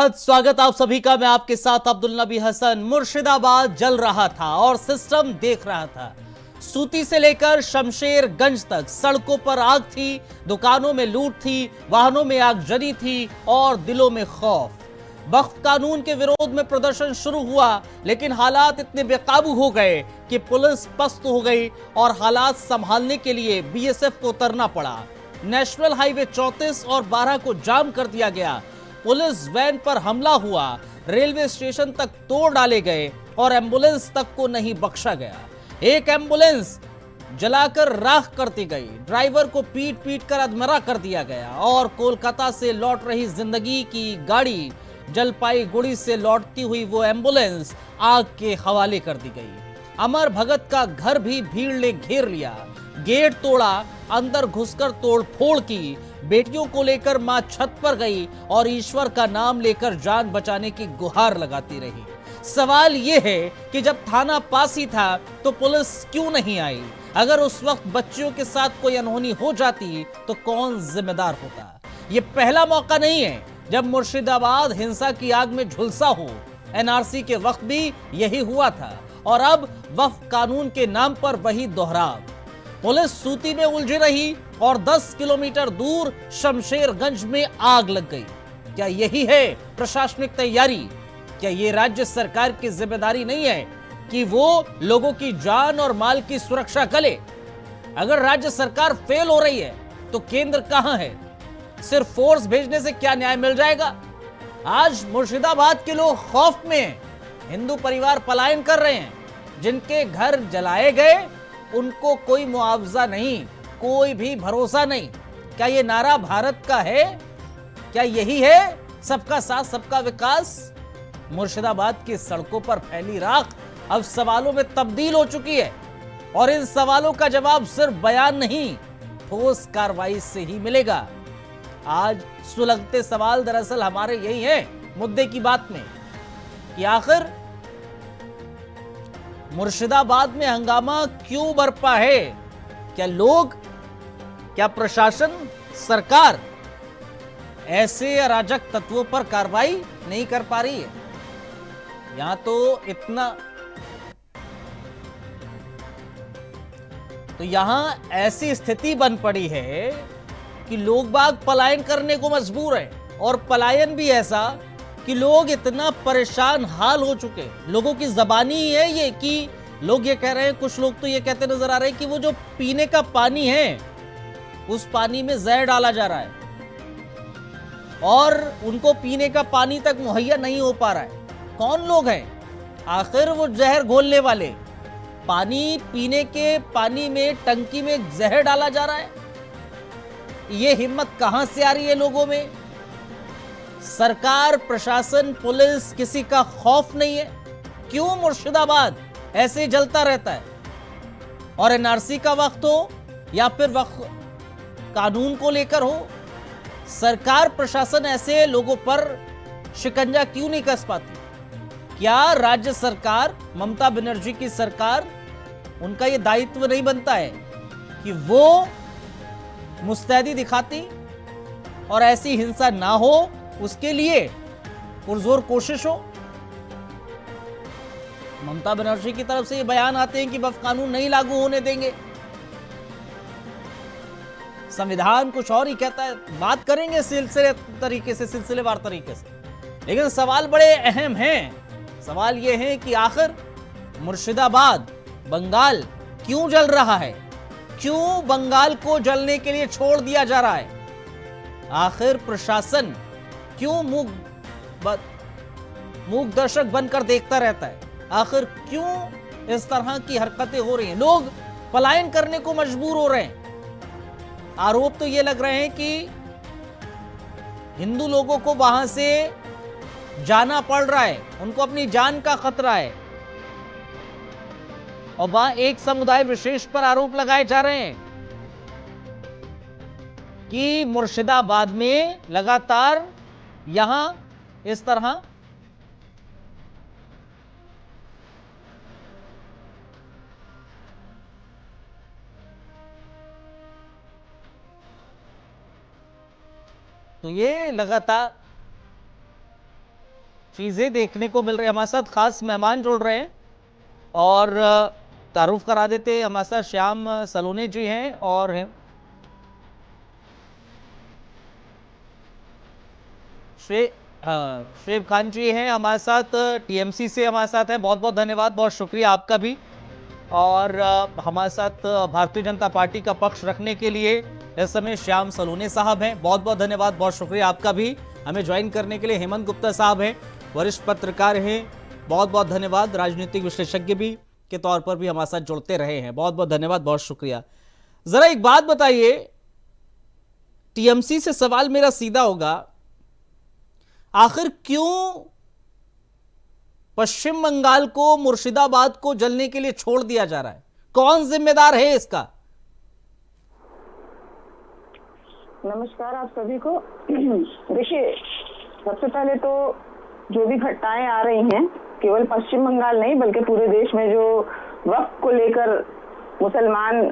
धन्यवाद। स्वागत आप सभी का। मैं आपके साथ अब्दुल नबी हसन। मुर्शिदाबाद जल रहा था और सिस्टम देख रहा था। सूती से लेकर शमशेरगंज तक सड़कों पर आग थी, दुकानों में लूट थी, वाहनों में आगजनी थी और दिलों में खौफ। वक्फ कानून के विरोध में प्रदर्शन शुरू हुआ, लेकिन हालात इतने बेकाबू हो गए कि पुलिस पस्त हो गई और हालात संभालने के लिए बीएसएफ को उतरना पड़ा। नेशनल हाईवे 34 और 12 को जाम कर दिया गया। पुलिस वैन पर हमला हुआ, रेलवे स्टेशन तक तोड़ डाले गए और एम्बुलेंस तक को नहीं बख्शा गया। एक एम्बुलेंस जलाकर राख कर दी गई, ड्राइवर को पीट पीट कर अधमरा कर दिया गया और कोलकाता से लौट रही जिंदगी की गाड़ी, जलपाईगुड़ी से लौटती हुई वो एम्बुलेंस आग के हवाले कर दी गई। अमर भगत का घर भी भीड़ ने घेर लिया, गेट तोड़ा, अंदर घुसकर तोड़फोड़ की। बेटियों को लेकर मां छत पर गई और ईश्वर का नाम लेकर जान बचाने की गुहार लगाती रही। सवाल यह है कि जब थाना पास ही था तो पुलिस क्यों नहीं आई? अगर उस वक्त बच्चियों के साथ कोई अनहोनी हो जाती तो कौन जिम्मेदार होता? यह पहला मौका नहीं है जब मुर्शिदाबाद हिंसा की आग में झुलसा हो। एनआरसी के वक्त भी यही हुआ था और अब वक्फ कानून के नाम पर वही दोहराव। पुलिस सूती में उलझी रही और 10 किलोमीटर दूर शमशेरगंज में आग लग गई। क्या यही है प्रशासनिक तैयारी? क्या ये राज्य सरकार की जिम्मेदारी नहीं है कि वो लोगों की जान और माल की सुरक्षा करे? अगर राज्य सरकार फेल हो रही है तो केंद्र कहां है? सिर्फ फोर्स भेजने से क्या न्याय मिल जाएगा? आज मुर्शिदाबाद के लोग खौफ में हैं। हिंदू परिवार पलायन कर रहे हैं। जिनके घर जलाए गए उनको कोई मुआवजा नहीं, कोई भी भरोसा नहीं। क्या ये नारा भारत का है? क्या यही है सबका साथ सबका विकास? मुर्शिदाबाद की सड़कों पर फैली राख अब सवालों में तब्दील हो चुकी है और इन सवालों का जवाब सिर्फ बयान नहीं, ठोस कार्रवाई से ही मिलेगा। आज सुलगते सवाल दरअसल हमारे यही हैं मुद्दे की बात में कि आखिर मुर्शिदाबाद में हंगामा क्यों बरपा है? क्या लोग, क्या प्रशासन, सरकार ऐसे अराजक तत्वों पर कार्रवाई नहीं कर पा रही है? यहां तो यहां ऐसी स्थिति बन पड़ी है कि लोग बाग पलायन करने को मजबूर हैं और पलायन भी ऐसा कि लोग इतना परेशान हाल हो चुके। लोगों की जबानी ही है ये कि लोग ये कह रहे हैं, कुछ लोग तो ये कहते नजर आ रहे हैं कि वो जो पीने का पानी है उस पानी में जहर डाला जा रहा है और उनको पीने का पानी तक मुहैया नहीं हो पा रहा है। कौन लोग हैं आखिर वो जहर घोलने वाले? पानी पीने के पानी में, टंकी में जहर डाला जा रहा है। ये हिम्मत कहां से आ रही है लोगों में? सरकार, प्रशासन, पुलिस, किसी का खौफ नहीं है? क्यों मुर्शिदाबाद ऐसे जलता रहता है? और एनआरसी का वक्त हो या फिर वक्त कानून को लेकर हो, सरकार प्रशासन ऐसे लोगों पर शिकंजा क्यों नहीं कस पाती? क्या राज्य सरकार, ममता बनर्जी की सरकार, उनका यह दायित्व नहीं बनता है कि वो मुस्तैदी दिखाती और ऐसी हिंसा ना हो उसके लिए पुरजोर कोशिश हो? ममता बनर्जी की तरफ से ये बयान आते हैं कि वक्फ कानून नहीं लागू होने देंगे, संविधान कुछ और ही कहता है। बात करेंगे सिलसिलेवार तरीके से, लेकिन सवाल बड़े अहम हैं। सवाल ये है कि आखिर मुर्शिदाबाद, बंगाल क्यों जल रहा है? क्यों बंगाल को जलने के लिए छोड़ दिया जा रहा है? आखिर प्रशासन क्यों मूक दर्शक बनकर देखता रहता है? आखिर क्यों इस तरह की हरकतें हो रही हैं? लोग पलायन करने को मजबूर हो रहे हैं। आरोप तो ये लग रहे हैं कि हिंदू लोगों को वहां से जाना पड़ रहा है, उनको अपनी जान का खतरा है और वहां एक समुदाय विशेष पर आरोप लगाए जा रहे हैं कि मुर्शिदाबाद में लगातार यहां इस तरह तो ये लगातार चीज़ें देखने को मिल रही है। हमारे साथ खास मेहमान जुड़ रहे हैं और तारुफ करा देते हैं। हमारे साथ श्याम सलोने जी हैं और शुएब खान जी हैं हमारे साथ, टीएमसी से हमारे साथ हैं। बहुत बहुत धन्यवाद, बहुत शुक्रिया आपका भी। और हमारे साथ भारतीय जनता पार्टी का पक्ष रखने के लिए इस समय श्याम सलोने साहब हैं। बहुत बहुत धन्यवाद, बहुत शुक्रिया आपका भी हमें ज्वाइन करने के लिए। हेमंत गुप्ता साहब हैं, वरिष्ठ पत्रकार हैं। बहुत बहुत धन्यवाद, राजनीतिक विशेषज्ञ भी के तौर पर भी हमारे साथ जुड़ते रहे हैं। बहुत बहुत धन्यवाद, बहुत शुक्रिया। जरा एक बात बताइए, टीएमसी से सवाल मेरा सीधा होगा, आखिर क्यों पश्चिम बंगाल को, मुर्शिदाबाद को जलने के लिए छोड़ दिया जा रहा है? कौन जिम्मेदार है इसका? नमस्कार आप सभी को। देखिए, सबसे पहले तो जो भी घटनाएं आ रही हैं, केवल पश्चिम बंगाल नहीं बल्कि पूरे देश में जो वक्फ को लेकर मुसलमान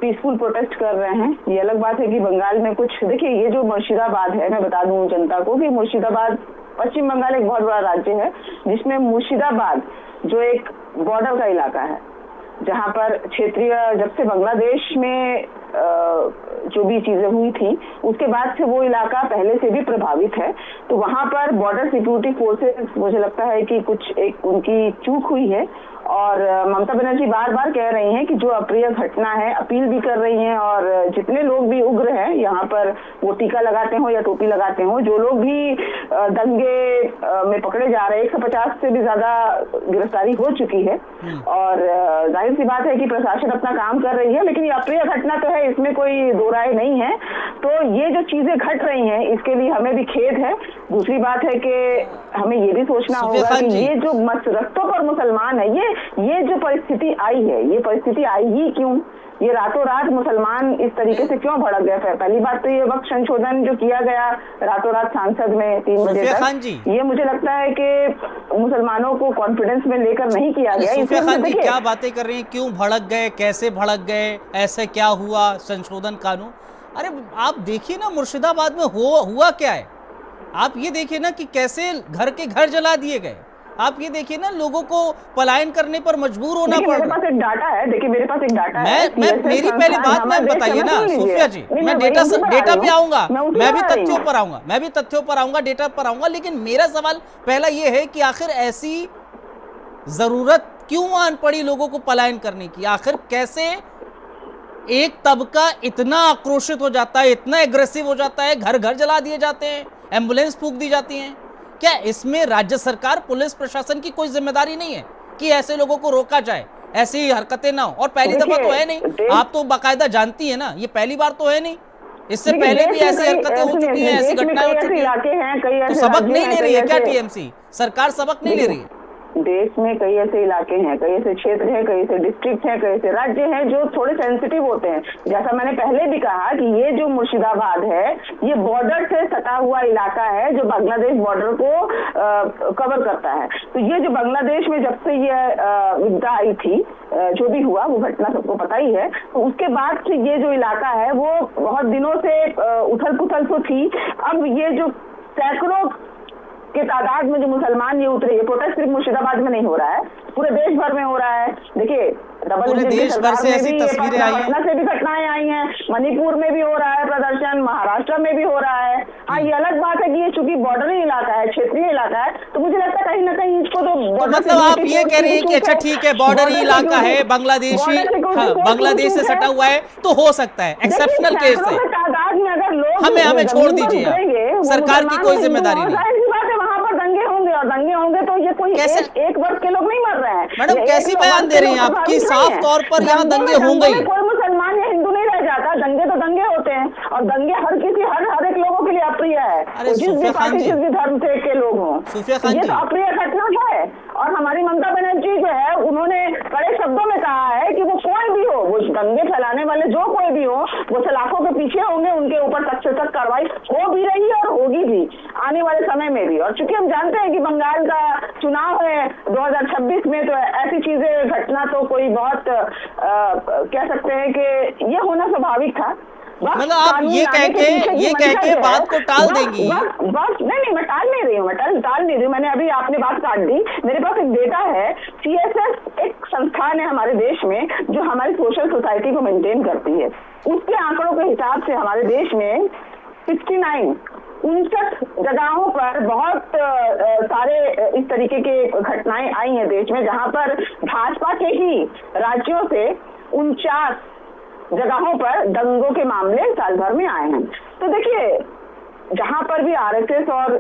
पीसफुल प्रोटेस्ट कर रहे हैं, ये अलग बात है कि बंगाल में कुछ, देखिए ये जो मुर्शिदाबाद है, मैं बता दूं जनता को कि मुर्शिदाबाद पश्चिम बंगाल एक बहुत बड़ा राज्य है जिसमें मुर्शिदाबाद जो एक बॉर्डर का इलाका है, जहां पर क्षेत्रीय, जब से बांग्लादेश में जो भी चीजें हुई थी उसके बाद से वो इलाका पहले से भी प्रभावित है। तो वहां पर बॉर्डर सिक्योरिटी फोर्सेस, मुझे लगता है कि कुछ एक उनकी चूक हुई है और ममता बनर्जी बार बार कह रही हैं कि जो अप्रिय घटना है, अपील भी कर रही हैं और जितने लोग भी उग्र हैं यहाँ पर, वो टीका लगाते हो या टोपी लगाते हो, जो लोग भी दंगे में पकड़े जा रहे हैं, 150 से भी ज्यादा गिरफ्तारी हो चुकी है और जाहिर सी बात है कि प्रशासन अपना काम कर रही है, लेकिन ये अप्रिय घटना तो है, इसमें कोई दो राय नहीं है। तो ये जो चीजें घट रही हैं इसके लिए हमें भी खेद है। दूसरी बात है कि हमें ये भी सोचना होगा कि ये जो रस्तों पर मुसलमान है, ये जो परिस्थिति आई है, ये परिस्थिति आई ही क्यों? ये रातों रात मुसलमान इस तरीके से क्यों भड़क गए? पहली बात तो ये वक्त संशोधन जो किया गया रातों रात सांसद में 3 बजे तक, ये मुझे लगता है कि मुसलमानों को कॉन्फिडेंस में लेकर नहीं किया गया। सूफिया खान जी क्या बातें कर रही हैं? क्यों भड़क गए, कैसे भड़क गए, ऐसे क्या हुआ संशोधन कानून? अरे आप देखिए ना, मुर्शिदाबाद में हुआ क्या है। आप ये देखिए ना कि कैसे घर के घर जला दिए गए। आप ये देखिए ना, लोगों को पलायन करने पर मजबूर होना पड़ रहा है। मेरे पास एक डाटा है, देखिए मेरे पास एक डाटा है। मेरी पहली बात में बताइए ना सूफिया जी, मैं डेटा पे आऊंगा, मैं भी तथ्यों पर आऊंगा, डेटा पर आऊंगा। लेकिन मेरा सवाल पहला ये है कि आखिर ऐसी जरूरत क्यों आन पड़ी लोगों को पलायन करने की? आखिर कैसे एक तबका इतना आक्रोशित हो जाता है, इतना एग्रेसिव हो जाता है, घर घर जला दिए जाते हैं, एम्बुलेंस फूंक दी जाती हैं? क्या इसमें राज्य सरकार, पुलिस प्रशासन की कोई जिम्मेदारी नहीं है कि ऐसे लोगों को रोका जाए, ऐसी हरकतें ना हो? और पहली दफा तो है नहीं, आप तो बाकायदा जानती है ना, ये पहली बार तो है नहीं, इससे पहले भी ऐसी हरकतें हो चुकी हैं, ऐसी घटनाएं हो चुकी हैं। तो सबक नहीं ले रही है क्या टीएमसी सरकार? सबक नहीं ले रही है? देश में कई ऐसे इलाके हैं, कई ऐसे क्षेत्र हैं, कई ऐसे डिस्ट्रिक्ट हैं, कई ऐसे राज्य हैं जो थोड़े सेंसिटिव होते हैं। जैसा मैंने पहले भी कहा कि ये जो मुर्शिदाबाद है, ये बॉर्डर से सटा हुआ इलाका है जो बांग्लादेश बॉर्डर को कवर करता है। तो ये जो बांग्लादेश में जब से ये विपदा आई थी, जो भी हुआ वो घटना सबको पता ही है, तो उसके बाद से ये जो इलाका है वो बहुत दिनों से उथल पुथल तो थी। अब ये जो सैकड़ों के तादाद में जो मुसलमान ये उतरे, ये प्रोटेस्ट सिर्फ मुर्शिदाबाद में नहीं हो रहा है, पूरे देश भर में हो रहा है। देखिए, पूरे देश भर से ऐसी तस्वीरें आई हैं, पटना से भी घटनाएं आई हैं, मणिपुर में भी हो रहा है प्रदर्शन, महाराष्ट्र में भी हो रहा है। हाँ, ये अलग बात है कि ये चूंकि बॉर्डरी इलाका है, क्षेत्रीय इलाका है, तो मुझे लगता है कहीं ना कहीं इसको तो मतलब आप ये कह रही हैं कि अच्छा ठीक है, बॉर्डरी इलाका है, बांग्लादेश से सटा हुआ है, तो हो सकता है, एक्सेप्शनल केस है, तादाद में अगर लोग हमें छोड़ दीजिए, सरकार की कोई जिम्मेदारी नहीं। दंगे होंगे तो ये कोई एक वर्ग के लोग नहीं मर रहे हैं। मैडम कैसी बयान दे रही हैं आप कि साफ तौर पर यहाँ दंगे होंगे ही? कोई मुसलमान या हिंदू नहीं रह जाता, दंगे तो दंगे होते हैं और दंगे हर एक लोगों के लिए अप्रिय है, जिस भी पार्टी, जिस भी धर्म से के लोग हों। ये तो अप्रिय घटना है और हमारी ममता बनर्जी जो है, उन्होंने कड़े शब्दों में कहा है कि वो कोई भी हो, वो दंगे फैलाने वाले जो कोई भी हो, वो सलाखों के पीछे होंगे, उनके ऊपर सख्त से सख्त कार्रवाई हो भी रही है और होगी भी आने वाले समय में भी। और चूंकि हम जानते हैं कि बंगाल का चुनाव है 2026 में, तो ऐसी चीजें घटना तो कोई बहुत कह सकते हैं कि ये होना स्वाभाविक था। मतलब आप ये कह के बात को टाल देंगी। बस नहीं, मैं टाल नहीं रही हूँ, मैंने अभी आपने बात काट दी। मेरे पास एक डेटा है, CSS एक संस्थान है हमारे देश में जो हमारी सोशल सोसाइटी को मेंटेन करती है। उसके आंकड़ों के हिसाब से हमारे देश में 59 जगहों पर बहुत सारे इस तरीके के घटनाएं आई हैं देश में, जहां पर भाजपा के ही राज्यों से 49 जगहों पर दंगों के मामले साल भर में आए हैं। तो देखिए, जहां पर भी RSS और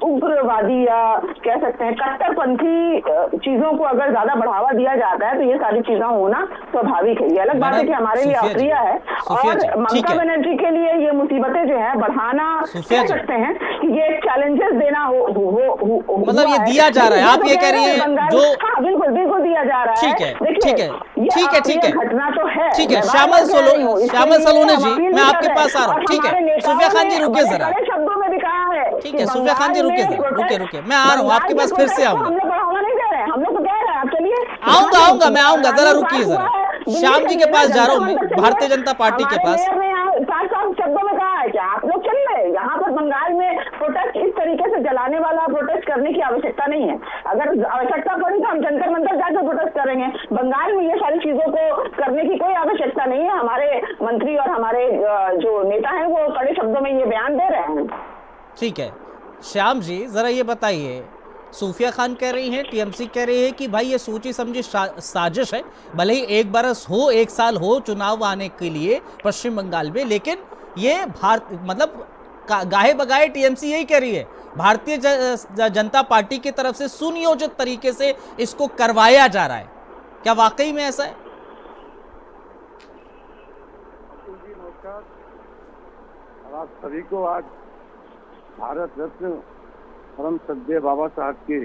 उग्रवादी या कह सकते हैं कट्टरपंथी चीजों को अगर ज्यादा बढ़ावा दिया जाता है तो ये सारी चीजें होना स्वाभाविक है। ये अलग बात है कि हमारे लिए अप्रिय है, और ममता बनर्जी के लिए ये मुसीबतें जो है बढ़ाना, कह सकते हैं कि ये चैलेंजेस देना हो मतलब ये दिया जा रहा है, आप ये कह रही है जो। हाँ, बिल्कुल दिया जा रहा है। ठीक है घटना तो है। ठीक है, श्यामल सलोने जी, मैं आपके पास आ रहा हूँ। ठीक है, सूफिया खान जी रुकिए जरा, शब्दों में भी कहा है। ठीक है सूफिया खान जी रुकिए, मैं आ रहा हूँ आपके पास, फिर से आऊंगा। हम लोग बढ़ावा नहीं दे रहे हैं, हम लोग तो कह रहे हैं आप चलिए। मैं आऊंगा जरा रुकिए जरा। श्याम जी के पास जा रहा हूँ मैं, भारतीय जनता पार्टी के पास। साफ शब्दों में कहा है क्या आप लोग चलिए। यहाँ पर बंगाल में प्रोटेस्ट इस तरीके से जलाने वाला प्रोटेस्ट करने की आवश्यकता नहीं है। अगर आवश्यकता पड़ी तो हम जंतर मंतर जाकर प्रोटेस्ट करेंगे। बंगाल में ये सारी चीजों को करने की कोई आवश्यकता नहीं है। हमारे मंत्री और हमारे जो नेता हैं वो कड़े शब्दों में ये बयान दे रहे हैं। ठीक है श्याम जी, जरा ये बताइए, सूफिया खान कह रही हैं, TMC कह रही है कि भाई ये सोची समझी साजिश है, भले ही 1 बरस हो, 1 साल हो चुनाव आने के लिए पश्चिम बंगाल में, लेकिन ये मतलब गाहे बगाहे TMC यही कह रही है, भारतीय जनता पार्टी की तरफ से सुनियोजित तरीके से इसको करवाया जा रहा है। क्या वाकई में ऐसा है? नमस्कार, आप सभी को आज भारत रत्न परम श्रद्धेय बाबा साहब के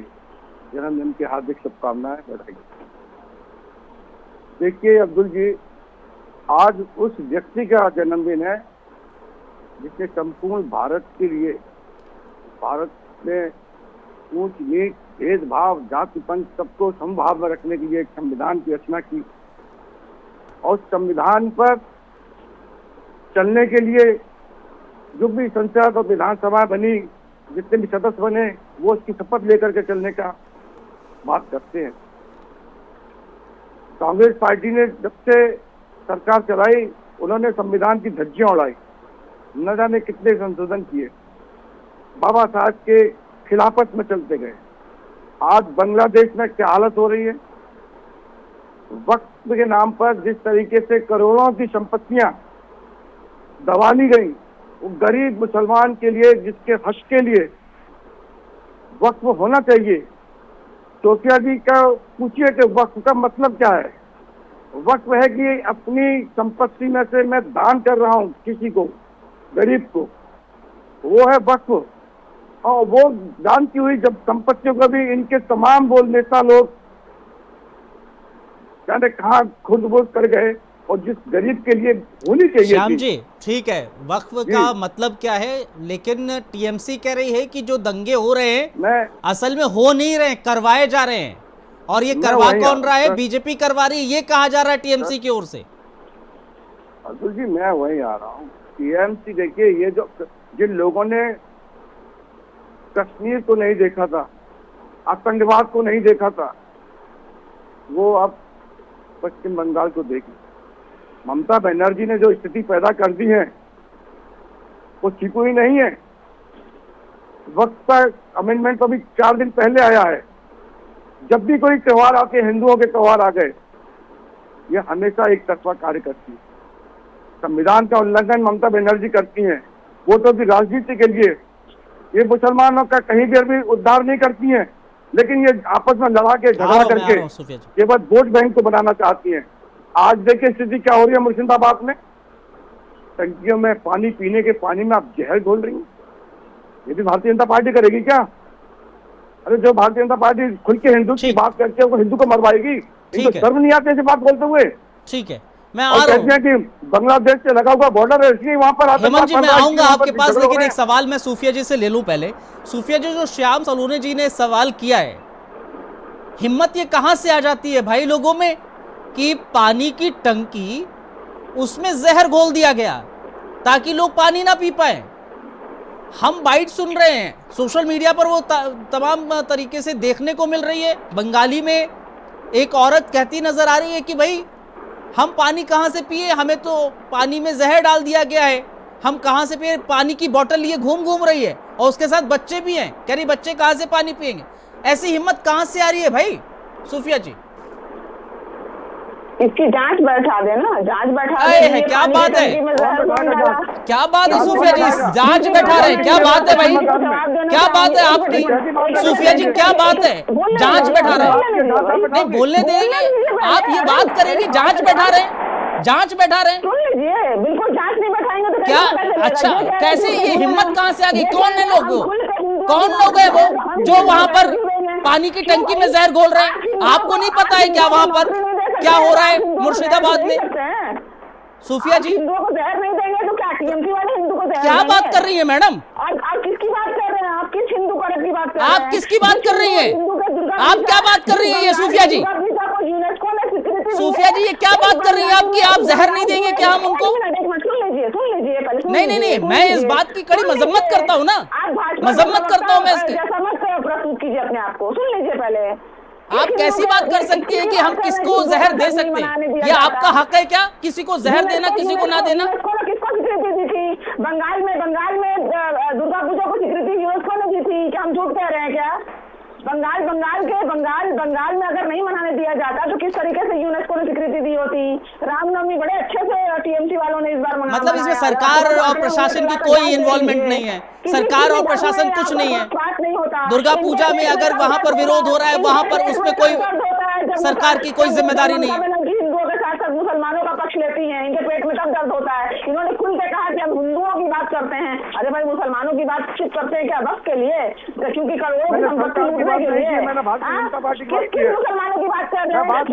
जन्मदिन की हार्दिक शुभकामनाएं, बधाई। देखिए अब्दुल जी, आज उस व्यक्ति का जन्मदिन है जिसने संपूर्ण भारत के लिए, भारत में ऊंच नीच भेदभाव जाति पंथ सबको समभाव में रखने के लिए एक संविधान की रचना की, और संविधान पर चलने के लिए जो भी संसद और विधानसभा बनी, जितने भी सदस्य बने, वो उसकी शपथ लेकर के चलने का बात करते हैं। कांग्रेस पार्टी ने जब से सरकार चलाई, उन्होंने संविधान की धज्जियां उड़ाई, न जाने कितने संशोधन किए, बाबा साहब के खिलाफत में चलते गए। आज बांग्लादेश में क्या हालत हो रही है, वक्फ के नाम पर जिस तरीके से करोड़ों की संपत्तियां दबा ली गई, वो गरीब मुसलमान के लिए, जिसके हक के लिए वक्फ होना चाहिए। सोफिया जी का पूछिए कि वक्फ का मतलब क्या है। वक्फ है कि अपनी संपत्ति में से मैं दान कर रहा हूँ किसी को, गरीब को, वो है वक्फ। और वो दान की हुई जब संपत्तियों को भी इनके तमाम बोल नेता लोग जाने कहाँ खुद बोल कर गए, और जिस गरीब के लिए होनी चाहिए। श्याम जी ठीक है, वक्फ का मतलब क्या है, लेकिन TMC कह रही है कि जो दंगे हो रहे हैं असल में हो नहीं रहे, करवाए जा रहे हैं, और ये करवा कौन रहा है? बीजेपी करवा रही है, ये कहा जा रहा है TMC की ओर से। अब्दुल जी मैं वहीं आ रहा हूँ। TMC देखिए, ये जो जिन लोगों ने कश्मीर को नहीं देखा था, आतंकवाद को नहीं देखा था, वो अब पश्चिम बंगाल को देखी। ममता बनर्जी ने जो स्थिति पैदा कर दी है वो ठीक हुई नहीं है। वक्त पर अमेंडमेंट तो अभी 4 दिन पहले आया है। जब भी कोई त्योहार आके, हिंदुओं के त्योहार आ गए, ये हमेशा एक तरफा कार्य करती है। संविधान का उल्लंघन ममता बनर्जी करती हैं। वो तो भी राजनीति के लिए, ये मुसलमानों का कहीं भी उद्धार नहीं करती हैं, लेकिन ये आपस में लड़ा के झगड़ा करके केवल वोट बैंक को बनाना चाहती हैं। आज देखिए स्थिति क्या हो रही है मुर्शिदाबाद में, टंकियों में पानी पीने के पानी में आप जहर घोल रही हैं। ये भी भारतीय जनता पार्टी करेगी क्या? अरे जो भारतीय जनता पार्टी खुल के हिंदू की बात करके वो हिंदू को मरवाएगी, इनको शर्म नहीं आती ऐसी बात बोलते हुए। ठीक है, मैं आ रहा हूं कि बांग्लादेश से लगा हुआ बॉर्डर है, इसलिए वहां पर हेमंत जी मैं आऊंगा आपके पास, लेकिन एक सवाल मैं सूफिया जी से ले लूं पहले। सूफिया जी, जो श्याम सलोने जी ने सवाल किया है, हिम्मत ये कहां से आ जाती है भाई लोगों में कि पानी की टंकी, उसमें जहर घोल दिया गया, ताकि लोग पानी ना पी पाए। हम बाइट सुन रहे हैं सोशल मीडिया पर, वो तमाम तरीके से देखने को मिल रही है। बंगाली में एक औरत कहती नजर आ रही है कि भाई हम पानी कहाँ से पिए, हमें तो पानी में जहर डाल दिया गया है, हम कहाँ से पिए। पानी की बोतल लिए घूम रही है और उसके साथ बच्चे भी हैं। कह रही बच्चे कहाँ से पानी पिएंगे। ऐसी हिम्मत कहाँ से आ रही है भाई सूफिया जी? इसकी जांच बैठा देना, जांच बैठा है, क्या बात है, क्या बात है सूफिया जी, जांच बैठा रहे, क्या बात है भाई, क्या बात है आपकी सूफिया जी, क्या बात है, जांच बैठा रहे? नहीं बोलने देंगे आप, ये बात करेंगे, जांच बैठा रहे, जांच बैठा रहे? सुन लीजिए, बिल्कुल जांच नहीं बैठाएंगे तो क्या? अच्छा, कैसे ये हिम्मत कहाँ से आ गई? कौन है लोग, कौन लोग है वो जो वहां पर पानी की टंकी में जहर घोल रहे हैं? आपको नहीं पता है क्या वहां पर क्या हो रहा है मुर्शिदाबाद में? सूफिया जी हिंदुओं को जहर नहीं देंगे तो क्या टीएमसी वाले हिंदू को जहर क्या देंगे? बात कर रही है मैडम? आप किसकी बात कर रहे हैं? आप किस हिंदू पर्व की बात कर रहे हैं? आप किसकी बात कर रही हैं? आप क्या बात कर रही है ये सूफिया जी? सूफिया जी ये क्या बात कर रही है आपकी? आप जहर नहीं देंगे क्या हम उनको? सुन लीजिए पहले। नहीं, मैं इस बात की कड़ी मजम्मत करता हूँ ना, मजम्मत करता हूँ मैं इसकी। प्रस्तुत कीजिए अपने आप को, सुन लीजिए पहले। आप कैसी बात कर सकती है कि हम किसको जहर दे सकते हैं? ये आपका हक है क्या, किसी को जहर देना, किसी को ना देना? किसको स्वीकृति दी थी? बंगाल में दुर्गा पूजा को स्वीकृति यूनेस्को ने दी थी। क्या हम झूठ कह रहे हैं क्या? बंगाल में अगर नहीं मनाने दिया जाता तो किस तरीके से यूनेस्को ने स्वीकृति दी होती? रामनवमी बड़े अच्छे से टीएमसी वालों ने इस बार मनाया। मतलब इसमें सरकार और प्रशासन की कोई इन्वॉल्वमेंट नहीं है, सरकार और प्रशासन कुछ नहीं है। दुर्गा पूजा में अगर वहां पर विरोध हो रहा है, वहां पर उसमें कोई सरकार की कोई जिम्मेदारी नहीं है। हिंदुओं के साथ साथ मुसलमानों का पक्ष लेती हैं, इनके पेट में तब दर्द होता है। इन्होंने खुल के कहा कि हम हिंदुओं की बात करते हैं। अरे भाई, मुसलमानों की बात चुप करते हैं क्या वक्त के लिए? क्योंकि करोड़ों की संपत्ति लूटने के लिए मुसलमानों की बात कर रहे हैं?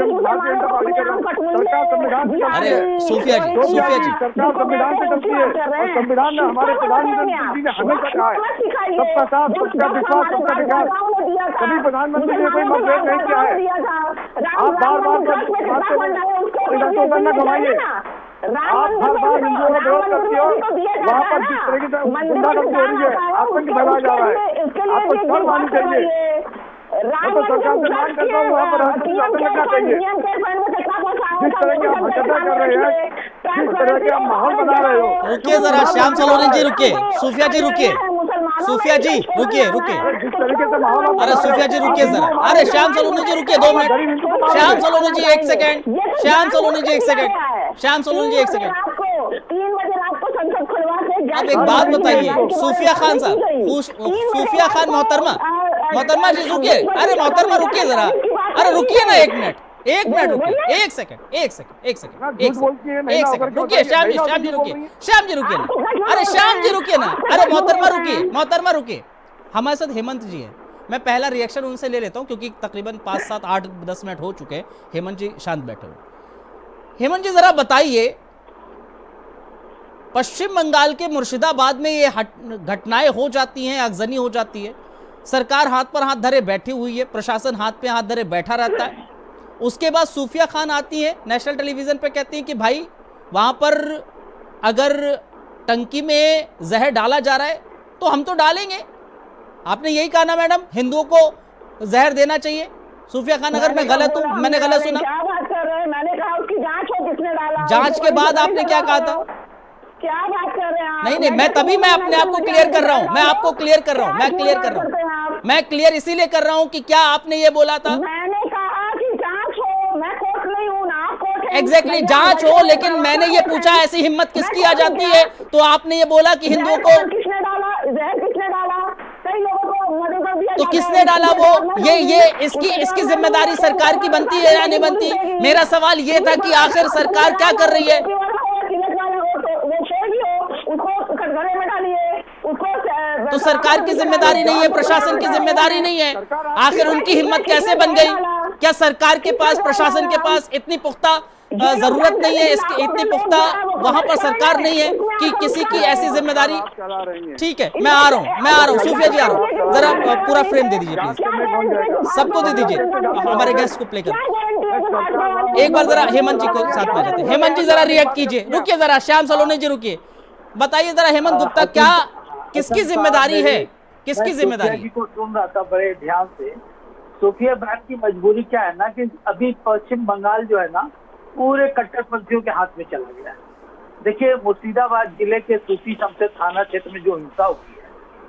अरे सूफिया जी, सूफिया जी, संविधान से चलती है और संविधान में हमारे प्रधानमंत्री जी ने हमेशा कहा है सबका साथ, सबका विश्वास, सबका विकास। कभी प्रधानमंत्री ने कोई मतभेद नहीं किया है। आप बार बार न घुमाइए, आप हर बार हिंदुओं का विरोध करती हो। वहाँ पर जिस तरीके से गुंडागर्दी हो रही है, आतंक फैलाया जा रहा है, आपको शर्म आनी चाहिए। मैं तो सरकार से मांग करता हूँ, वहाँ पर लगना चाहिए। जिस तरह के आप हरकतें कर रहे हैं, जिस तरह के आप माहौल बना रहे हो। रुकिए जरा श्याम सलोनी जी, रुकिए सूफिया जी, रुकिए सूफिया जी, रुकिए। जिस तरीके से माहौल, अरे सूफिया जी रुकिए जरा, अरे श्याम सलोनी जी रुकिए 2 मिनट। श्याम सलोनी जी 1 सेकंड, श्याम सलोनी जी 1 सेकंड, श्याम सलोनी जी 1 सेकंड। 3 बजे रात को संसद खुलवा के आप एक बात बताइए सूफिया खान साहब, सूफिया खान मोहतरमा जी रुकिए। अरे मोहतरमा रुकिए जरा, अरे रुकिए ना 1 मिनट, 1 मिनट रुकिए, 1 सेकंड, 1 सेकंड, 1 सेकंड, 1 सेकंड रुकिए। श्याम जी रुकिए, श्याम जी रुकिए ना, अरे श्याम जी रुकिए ना, अरे मोहतरमा रुकिए। हमारे साथ हेमंत जी है, मैं पहला रिएक्शन उनसे ले लेता हूं क्योंकि तकरीबन 5, 7, 8, 10 मिनट हो चुके हैं। हेमंत जी शांत बैठे हुए। हेमंत जी जरा बताइए, पश्चिम बंगाल के मुर्शिदाबाद में ये घटनाएं हो जाती हैं, आगजनी हो जाती है, सरकार हाथ पर हाथ धरे बैठी हुई है, प्रशासन हाथ पे हाथ धरे बैठा रहता है। उसके बाद सूफिया खान आती है नेशनल टेलीविजन पे, कहती हैं कि भाई वहां पर अगर टंकी में जहर डाला जा रहा है तो हम तो डालेंगे। आपने यही कहा ना मैडम, हिंदुओं को जहर देना चाहिए? सूफिया खान, अगर मैं गलत हूं, मैंने गलत सुना? क्या बात कर रहे हैं? मैंने कहा उसकी जांच हो, किसने डाला। जांच के बाद आपने क्या कहा था? क्या बात कर रहे हैं? नहीं, मैं तभी मैं अपने आप को क्लियर कर रहा हूं, मैं आपको क्लियर कर रहा हूं, मैं क्लियर कर रहा हूं, मैं क्लियर इसीलिए कर रहा हूं कि क्या आपने ये बोला था? मैंने कहा कि जांच हो, मैं कोर्ट नहीं हूं ना, कोर्ट है। एग्जैक्टली, जांच हो, लेकिन मैंने ये पूछा ऐसी हिम्मत किसकी आ जाती है? तो आपने ये बोला कि हिंदुओं को किसने डाला, जहर किसने डाला? कई लोगों को मदद कर दिया। तो किसने डाला वो? ये इसकी जिम्मेदारी सरकार की बनती है या नहीं बनती? मेरा सवाल ये था कि आखिर सरकार क्या कर रही है? तो सरकार की जिम्मेदारी नहीं है, प्रशासन की जिम्मेदारी नहीं है? आखिर उनकी हिम्मत कैसे बन गई? क्या सरकार के पास, प्रशासन के पास इतनी पुख्ता जरूरत नहीं है, इसकी इतनी पुख्ता वहां पर सरकार नहीं है कि किसी की ऐसी जिम्मेदारी? ठीक है, मैं आ रहा हूँ सूफिया जी, आ रहा हूँ। जरा पूरा फ्रेम दे दीजिए प्लीज, सबको दे दीजिए, हमारे गेस्ट को प्ले कर। एक बार जरा हेमंत जी को साथ में जाते हैं। हेमंत जी जरा रिएक्ट कीजिए, रुकिए जरा, श्याम सलोनी जी रुकिए। बताइए जरा हेमंत गुप्ता, क्या किसकी जिम्मेदारी है, किसकी जिम्मेदारी? जी को सुन रहा था बड़े ध्यान से। सोफिया बहन की मजबूरी क्या है ना कि अभी पश्चिम बंगाल जो है ना पूरे कट्टरपंथियों के हाथ में चला गया है। देखिए, मुर्शिदाबाद जिले के सूफी शमशेर थाना क्षेत्र में जो हिंसा हुई है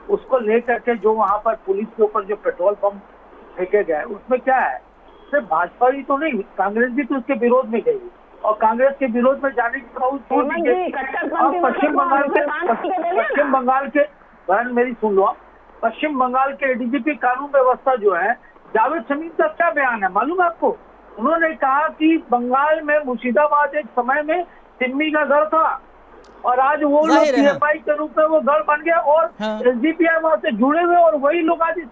उसको लेकर के जो वहाँ पर पुलिस के ऊपर जो पेट्रोल पंप फेंके गए, उसमें क्या है, सिर्फ भाजपा ही तो नहीं, कांग्रेस भी तो उसके विरोध में गई और कांग्रेस के विरोध में जाने के बावजूद पश्चिम बंगाल के बहन मेरी सुन लो, पश्चिम बंगाल के एडीजीपी कानून व्यवस्था जो है जावेद शमीम का क्या बयान है मालूम है आपको? उन्होंने कहा कि बंगाल में मुर्शिदाबाद एक समय में सिम्मी का घर था और आज वो लोग पीएफआई के रूप में वो घर बन गया और एसडीपीआई वहां से जुड़े हुए और वही लोग आज इस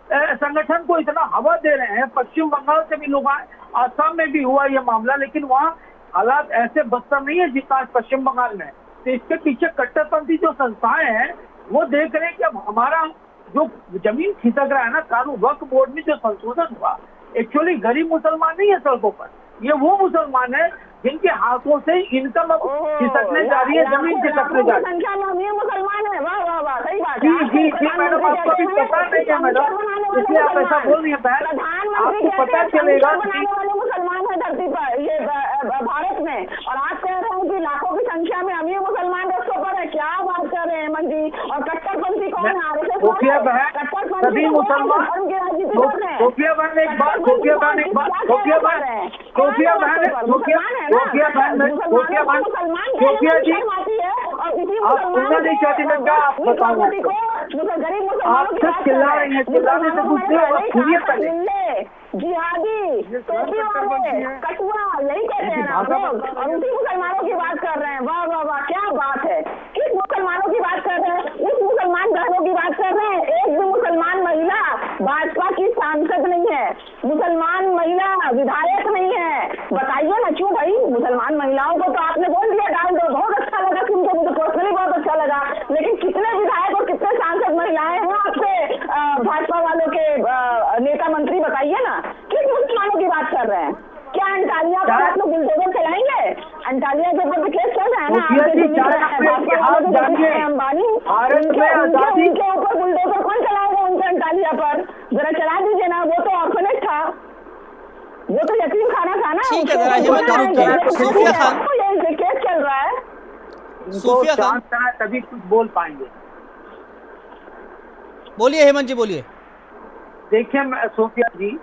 संगठन को इतना हवा दे रहे हैं। पश्चिम बंगाल से भी लोग आए, आसाम में भी हुआ ये मामला, लेकिन वहाँ हालात ऐसे बदतर नहीं है जितना आज पश्चिम बंगाल में। तो इसके पीछे कट्टरपंथी जो संस्थाएं हैं वो देख रहे हैं कि अब हमारा जो जमीन खिसक रहा है ना, कानून वक्फ बोर्ड में जो संशोधन हुआ, एक्चुअली गरीब मुसलमान नहीं है सड़कों पर, ये वो मुसलमान है जिनके हाथों से इनकम अब खिसकने जा रही है, जमीन खिसकने जा रही है। मुसलमान है, वाह वाह वाह, सही बात है। जी मैडम, आपको अभी पता नहीं है मैडम, इसलिए आप ऐसा बोल रही है बहन, आपको पता चलेगा मुसलमान है धरती पर, ये भारत में, और आप कह रहे हैं कि लाखों की संख्या में अमीर मुसलमान रस्तों पर है। क्या बात कर रहे हैं हेमंत जी? और कट्टरपंथी कौन है? सोफिया बहन, सभी मुसलमान, सोफिया बहन एक बात, सोफिया बहन एक बात, सोफिया बहन, सोफिया बहन, सोफिया बहन, सोफिया बहन, सोफिया जी, आप सुनना नहीं चाहती, मैं क्या आप बताऊंगा? आप सिर्फ चिल्ला रही हैं, चिल्लाने से कुछ नहीं होगा, सुनिए पहले। जिहादी, कटुआ, यही कहते हैं आप लोग, और उसी मुसलमानों की बात कर रहे हैं। वाह वाह वाह, क्या बात है! किस मुसलमानों की बात कर रहे हैं? उस मुसलमान बहनों की बात कर रहे हैं। एक भी मुसलमान महिला भाजपा की सांसद नहीं है, मुसलमान महिला विधायक नहीं है। बताइए ना, क्यों भाई? मुसलमान महिलाओं को तो आपने बोल दिया डाल दो, बहुत अच्छा लगा सुनकर, मुझे पर्सनली बहुत अच्छा लगा, लेकिन कितने विधायक और कितने सांसद महिलाएं हैं आपसे भाजपा वालों के नेता मंत्री? बताइए ना, किस मुसलमानों की बात कर रहे हैं? क्या अंटालिया पर आप लोग बुलडोजर चलाएंगे? अंटालिया के ऊपर केस चल रहा है ना, अंबानी, उनके ऊपर बुलडोजर कौन चलाएगा? उनके अंटालिया पर जरा चला दीजिए ना, वो तो ऑर्फनेज था, वो तो यतीम खाना था ना। ठीक है, जरा हेमंत रुकिए। सूफिया खान, ये केस चल रहा है, सूफिया खान तभी कुछ बोल पाएंगे। बोलिए हेमंत जी, बोलिए। देखिए सोफिया जी,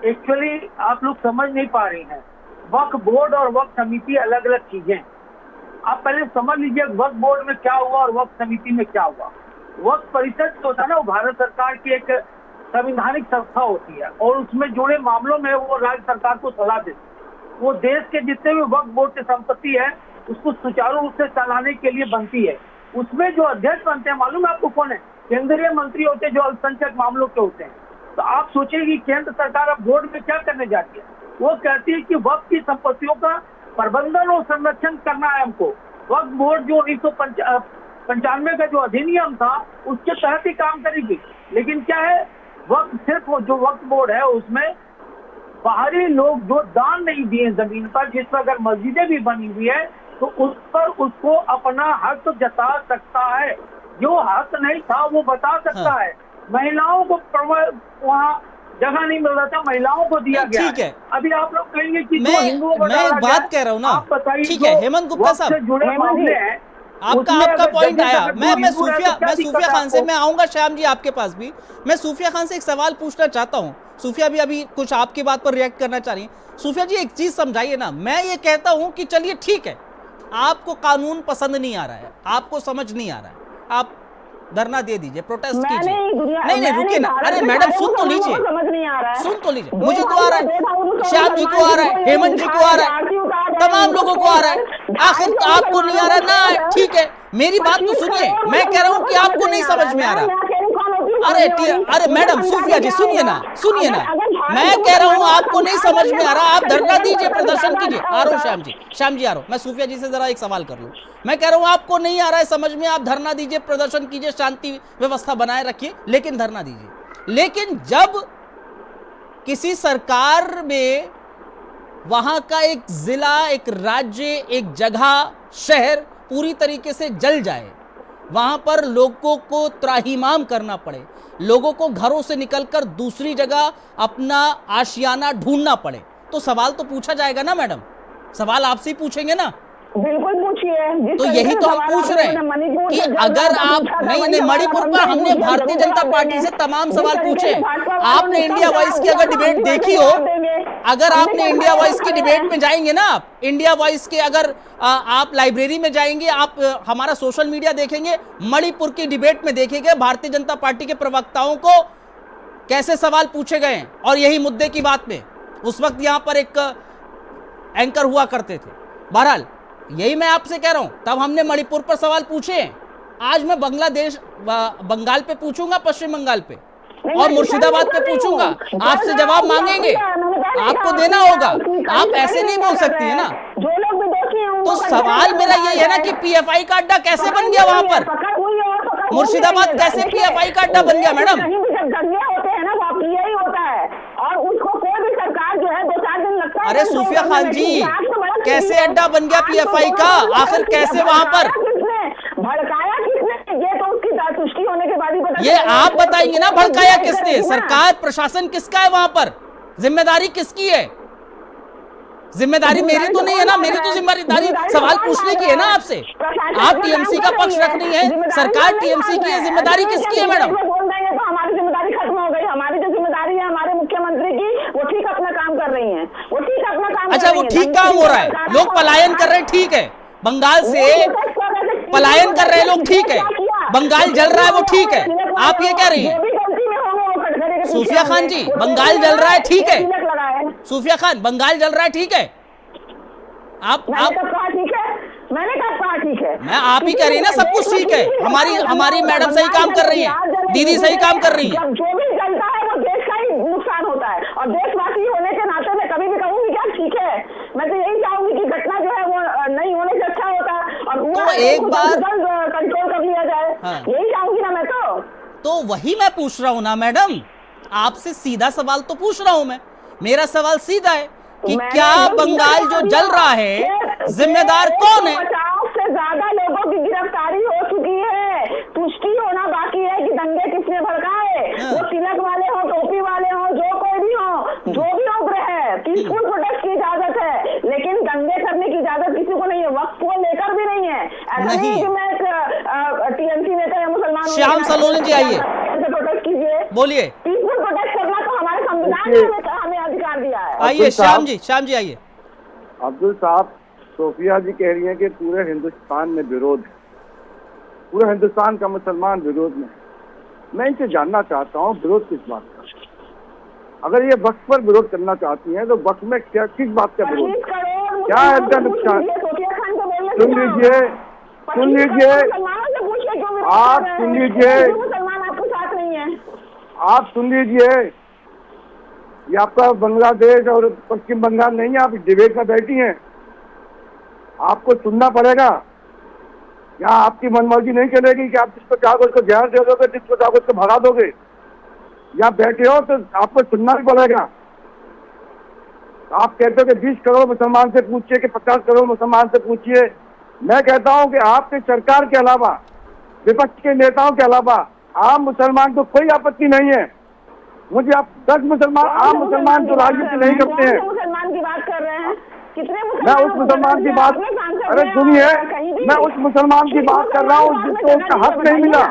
एक्चुअली आप लोग समझ नहीं पा रही हैं, वक्फ बोर्ड और वक्फ समिति अलग अलग चीजें। आप पहले समझ लीजिए वक्फ बोर्ड में क्या हुआ और वक्फ समिति में क्या हुआ। वक्फ परिषद जो होता है ना, वो भारत सरकार की एक संवैधानिक संस्था होती है और उसमें जुड़े मामलों में वो राज्य सरकार को सलाह देती है। वो देश के जितने भी वक्फ बोर्ड की संपत्ति है उसको सुचारू रूप से चलाने के लिए बनती है। उसमें जो अध्यक्ष बनते हैं मालूम है आपको कौन है? केंद्रीय मंत्री होते हैं जो अल्पसंख्यक मामलों के होते हैं। तो आप सोचिए कि केंद्र सरकार अब बोर्ड में क्या करने जाती है? वो कहती है कि वक्फ की संपत्तियों का प्रबंधन और संरक्षण करना है हमको। वक्फ बोर्ड जो 1995 का जो अधिनियम था उसके तहत ही काम करेगी। लेकिन क्या है, वक्फ सिर्फ जो वक्फ बोर्ड है उसमें बाहरी लोग जो दान नहीं दिए जमीन पर, जिस पर अगर मस्जिदें भी बनी हुई है तो उस पर उसको अपना हक जता सकता है। जो हक नहीं था वो बता सकता है। महिलाओं को वहाँ जगह नहीं मिल रहा था, महिलाओं को दिया गया। ठीक है, अभी आप लोग कहेंगे कि मैं एक बात कह रहा हूँ ना, ठीक है हेमंत गुप्ता साहब, आपका पॉइंट आया। मैं सूफिया खान से, मैं आऊंगा श्याम जी आपके पास भी। मैं सूफिया खान से एक सवाल पूछना चाहता हूँ। सूफिया भी अभी कुछ आपकी बात पर रिएक्ट करना चाह रही है। सूफिया जी एक चीज समझाइए ना। मैं ये कहता हूँ कि चलिए ठीक है, आपको कानून पसंद नहीं आ रहा है, आपको समझ नहीं आ रहा है, आप धरना दे दीजिए, प्रोटेस्ट कीजिए। नहीं रुकिए ना, अरे मैडम सुन तो लीजिए, सुन तो लीजिए। मुझे तो आ रहा है, श्याम जी को आ रहा है, हेमंत जी को आ रहा है, तमाम लोगों को आ रहा है। आखिर आपको नहीं आ रहा ना, ठीक है, मेरी बात तो सुनिए। मैं कह रहा हूँ कि आपको नहीं समझ में आ रहा। अरे मैडम सूफिया जी सुनिए ना, सुनिए ना, मैं कह रहा हूँ आपको नहीं समझ में आ रहा, आप धरना दीजिए, प्रदर्शन कीजिए। आ रहा हूँ श्याम जी आ रहा हूँ। मैं सूफिया जी से जरा एक सवाल कर लूँ। मैं कह रहा हूँ आपको नहीं आ रहा है समझ में, आप धरना दीजिए, प्रदर्शन कीजिए, शांति व्यवस्था बनाए रखिए, लेकिन धरना दीजिए। लेकिन जब किसी सरकार में वहां का एक जिला, एक राज्य, एक जगह, शहर पूरी तरीके से जल जाए, वहां पर लोगों को त्राहिमाम करना पड़े, लोगों को घरों से निकलकर दूसरी जगह अपना आशियाना ढूंढना पड़े, तो सवाल तो पूछा जाएगा ना मैडम, सवाल आपसे ही पूछेंगे ना। बिल्कुल पूछिए। तो यही तो हम पूछ रहे हैं कि अगर आप नहीं मणिपुर पर हमने भारतीय जनता पार्टी से तमाम सवाल पूछे। आपने इंडिया वॉइस की अगर डिबेट देखी हो, अगर आपने इंडिया वॉइस की डिबेट में जाएंगे ना, आप इंडिया वॉइस के अगर आप लाइब्रेरी में जाएंगे, आप हमारा सोशल मीडिया देखेंगे, मणिपुर की डिबेट में देखेंगे भारतीय जनता पार्टी के प्रवक्ताओं को कैसे सवाल पूछे गए हैं। और यही मुद्दे की बात में उस वक्त यहां पर एक एंकर हुआ करते थे। बहरहाल यही मैं आपसे कह रहा हूं, तब हमने मणिपुर पर सवाल पूछे, आज मैं बंगाल पे पूछूंगा, पश्चिम बंगाल पे और मुर्शिदाबाद पे पूछूंगा। आपसे जवाब मांगेंगे, आपको देना होगा, आप ऐसे नहीं बोल सकती है ना। तो सवाल मेरा यही है ना कि पीएफआई का अड्डा कैसे बन गया वहां पर, मुर्शिदाबाद कैसे पीएफआई का अड्डा बन गया मैडम। अरे सूफिया खान जी, कैसे अड्डा बन गया पीएफआई का, आखिर कैसे वहां पर भड़काया किसने, ये तो उसकी तुष्टि होने के बाद ही पता। ये आप बताएंगे ना, भड़काया किसने, सरकार प्रशासन किसका है वहां पर, जिम्मेदारी किसकी है। जिम्मेदारी मेरी तो नहीं है ना, मेरी तो जिम्मेदारी सवाल पूछने की है ना आपसे। आप टीएमसी का पक्ष रख नहीं है, सरकार टीएमसी की है, जिम्मेदारी किसकी है मैडम। हमारी जिम्मेदारी खत्म हो गई, हमारी जो जिम्मेदारी है हमारे मुख्यमंत्री की, वो ठीक अपना काम कर रही है, वो ठीक अपना काम। अच्छा, वो ठीक काम हो रहा है, लोग पलायन कर रहे हैं, ठीक है, बंगाल से पलायन कर रहे हैं लोग, ठीक है, बंगाल जल रहा है वो ठीक है, आप ये कह रही हैं सूफिया खान जी, बंगाल जल रहा है ठीक है, सूफिया खान बंगाल जल रहा है ठीक है, आप मैंने कहा ठीक है, मैं आप ही कह रही है ना सब कुछ ठीक है, हमारी मैडम सही काम कर रही है, दीदी सही काम कर रही है। जो भी जलता है वो देश का ही नुकसान होता है, और देशवासी होने के नाते मैं कभी भी कहूंगी क्या ठीक है, मैं तो यही चाहूंगी कि घटना जो है वो नहीं होने से अच्छा होता है, और तो एक बार कंट्रोल कर लिया जाए। हाँ। यही चाहूंगी ना मैं तो वही मैं पूछ रहा हूँ ना मैडम, आपसे सीधा सवाल तो पूछ रहा हूँ मैं, मेरा सवाल सीधा है कि क्या बंगाल जो जल रहा है जिम्मेदार कौन है। 50 से ज्यादा लोगों की गिरफ्तारी हो चुकी है, पुष्टि होना बाकी है कि दंगे किसने भड़काए, वो तिलक वाले हो, टोपी वाले हो, जो कोई भी हो, जो भी उग्र है, पीसफुल प्रोटेस्ट की इजाजत है, लेकिन दंगे करने की इजाजत किसी को नहीं है, वक्त को लेकर भी नहीं है। ऐसा नहीं कि मैं टीएमसी नेता या मुसलमान। श्याम सलोनी जी आइए, प्रोटेस्ट कीजिए, बोलिए। पीसफुल प्रोटेस्ट करना तो हमारे संविधान ने हमें अधिकार दिया है। आइए श्याम जी आइए। अब्दुल साहब, सोफिया जी कह रही हैं कि पूरे हिंदुस्तान में विरोध है, पूरे हिंदुस्तान का मुसलमान विरोध में। मैं इनसे जानना चाहता हूँ विरोध किस बात का, अगर ये वक्त पर विरोध करना चाहती हैं तो वक्त में क्या किस बात का विरोध, क्या है इनका नुकसान। सुन लीजिए आप सुन लीजिए, आप सुन लीजिए, ये आपका बांग्लादेश और पश्चिम बंगाल नहीं है, आप डिबेट में बैठी हैं, आपको सुनना पड़ेगा। यहाँ आपकी मनमर्जी नहीं चलेगी कि आप जिसको चाहो उसको जहर दे दोगे, जिसको चाहो उसको भगा दोगे। यहाँ बैठे हो तो आपको सुनना भी पड़ेगा। आप कहते हो कि 20 करोड़ मुसलमान से पूछिए कि 50 करोड़ मुसलमान से पूछिए। मैं कहता हूँ कि आपके सरकार के अलावा, विपक्ष के नेताओं के अलावा आम मुसलमान को कोई आपत्ति नहीं है। मुझे आप 10 मुसलमान, आम मुसलमान जो राजनीति नहीं करते हैं, मुसलमान की बात कर रहे हैं, कितने मैं उस मुसलमान की बात, अरे सुनिए, मैं उस मुसलमान की बात कर रहा हूँ जिसको उसका हक नहीं मिला।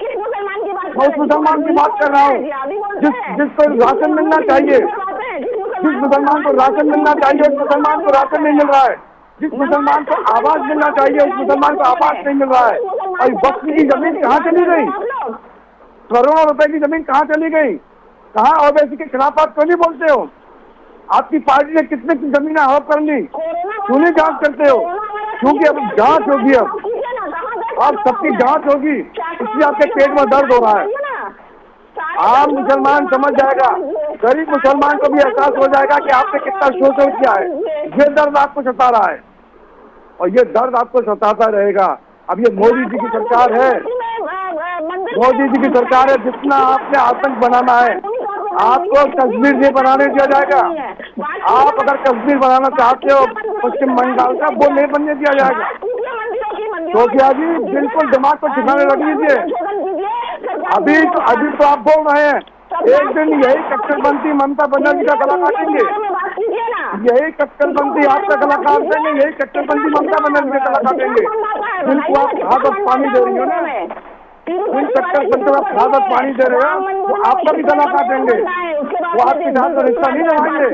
किस मुसलमान की बात? मैं उस मुसलमान की बात कर रहा हूँ जिसको राशन मिलना चाहिए, जिस मुसलमान को राशन मिलना चाहिए उस मुसलमान को राशन नहीं मिल रहा है, जिस मुसलमान को आवाज मिलना चाहिए उस मुसलमान को आवाज नहीं मिल रहा है। और वक्त की जमीन कहाँ चली गई, करोड़ों रुपए की जमीन कहाँ चली गई, कहाँ ओवैसी के खिलाफ आप क्यों नहीं बोलते हो? आपकी पार्टी ने कितने की जमीन हड़प कर ली, क्यों नहीं जांच करते हो? क्योंकि अब जांच होगी, अब सबकी जांच होगी, इसलिए आपके पेट में दर्द हो रहा है। आम मुसलमान समझ जाएगा, गरीब मुसलमान को भी एहसास हो जाएगा कि आपने कितना शोषण किया है। ये दर्द आपको सता रहा है और ये दर्द आपको सताता रहेगा। अब ये मोदी जी की सरकार है, मोदी जी की सरकार है, जितना आपने आतंक बनाना है आपको कश्मीर नहीं बनाने दिया जाएगा। आप अगर कश्मीर बनाना चाहते हो पश्चिम बंगाल का, वो नहीं बनने दिया जाएगा। सोफिया जी बिल्कुल दिमाग पर ठिकाने रख लीजिए। अभी तो आप बोल रहे हैं एक दिन यही कट्टरपंथी ममता बनर्जी का गला काटेंगे, यही कट्टरपंथी आपका गला काट देंगे, यही कट्टरपंथी ममता बनर्जी का गला काटेंगे। जिनको आप खाद पानी दे रही हो ना, जिन कट्टरपंथी आप खाद पानी दे रहे हो वो आपका भी गला काटेंगे, वो आपके साथ तो रिश्ता नहीं निभाएंगे।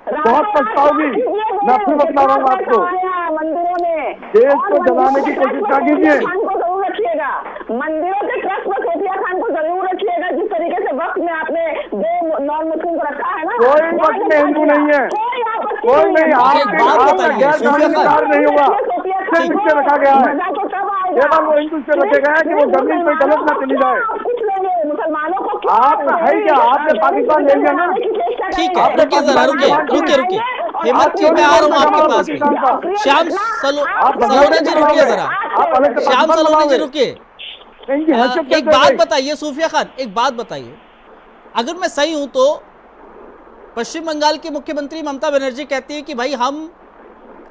बहुत पछताओगी। मैं फिर बता रहा हूँ आपको, देश को जलाने की कोशिश ना कीजिए। मंदिरों के ट्रस्ट में सोफिया खान को जरूर रखिएगा। जिस तरीके से वक्त में आपने दो नॉन मुस्लिम को रखा है ना, कोई वक्त में हिंदू नहीं है, कोई नहीं। आपका गैर कानूनी कार्य नहीं होगा, सिर्फ इससे रखा गया है। केवल वो हिंदू से रखे गए हैं कि वो जमीन में गलत न चली जाए। मुसलमानों को आप है क्या, आपने पाकिस्तान ले लिया ना। ठीक है, रुकिए जरा, रुकिए हेमंत जी, मैं आ रहा हूँ आपके पास में। श्याम सलोनी जी रुकिए जरा, श्याम सलोनी जी रुकिए। एक बात बताइए सूफिया खान, एक बात बताइए, अगर मैं सही हूं तो पश्चिम बंगाल की मुख्यमंत्री ममता बनर्जी कहती है कि भाई हम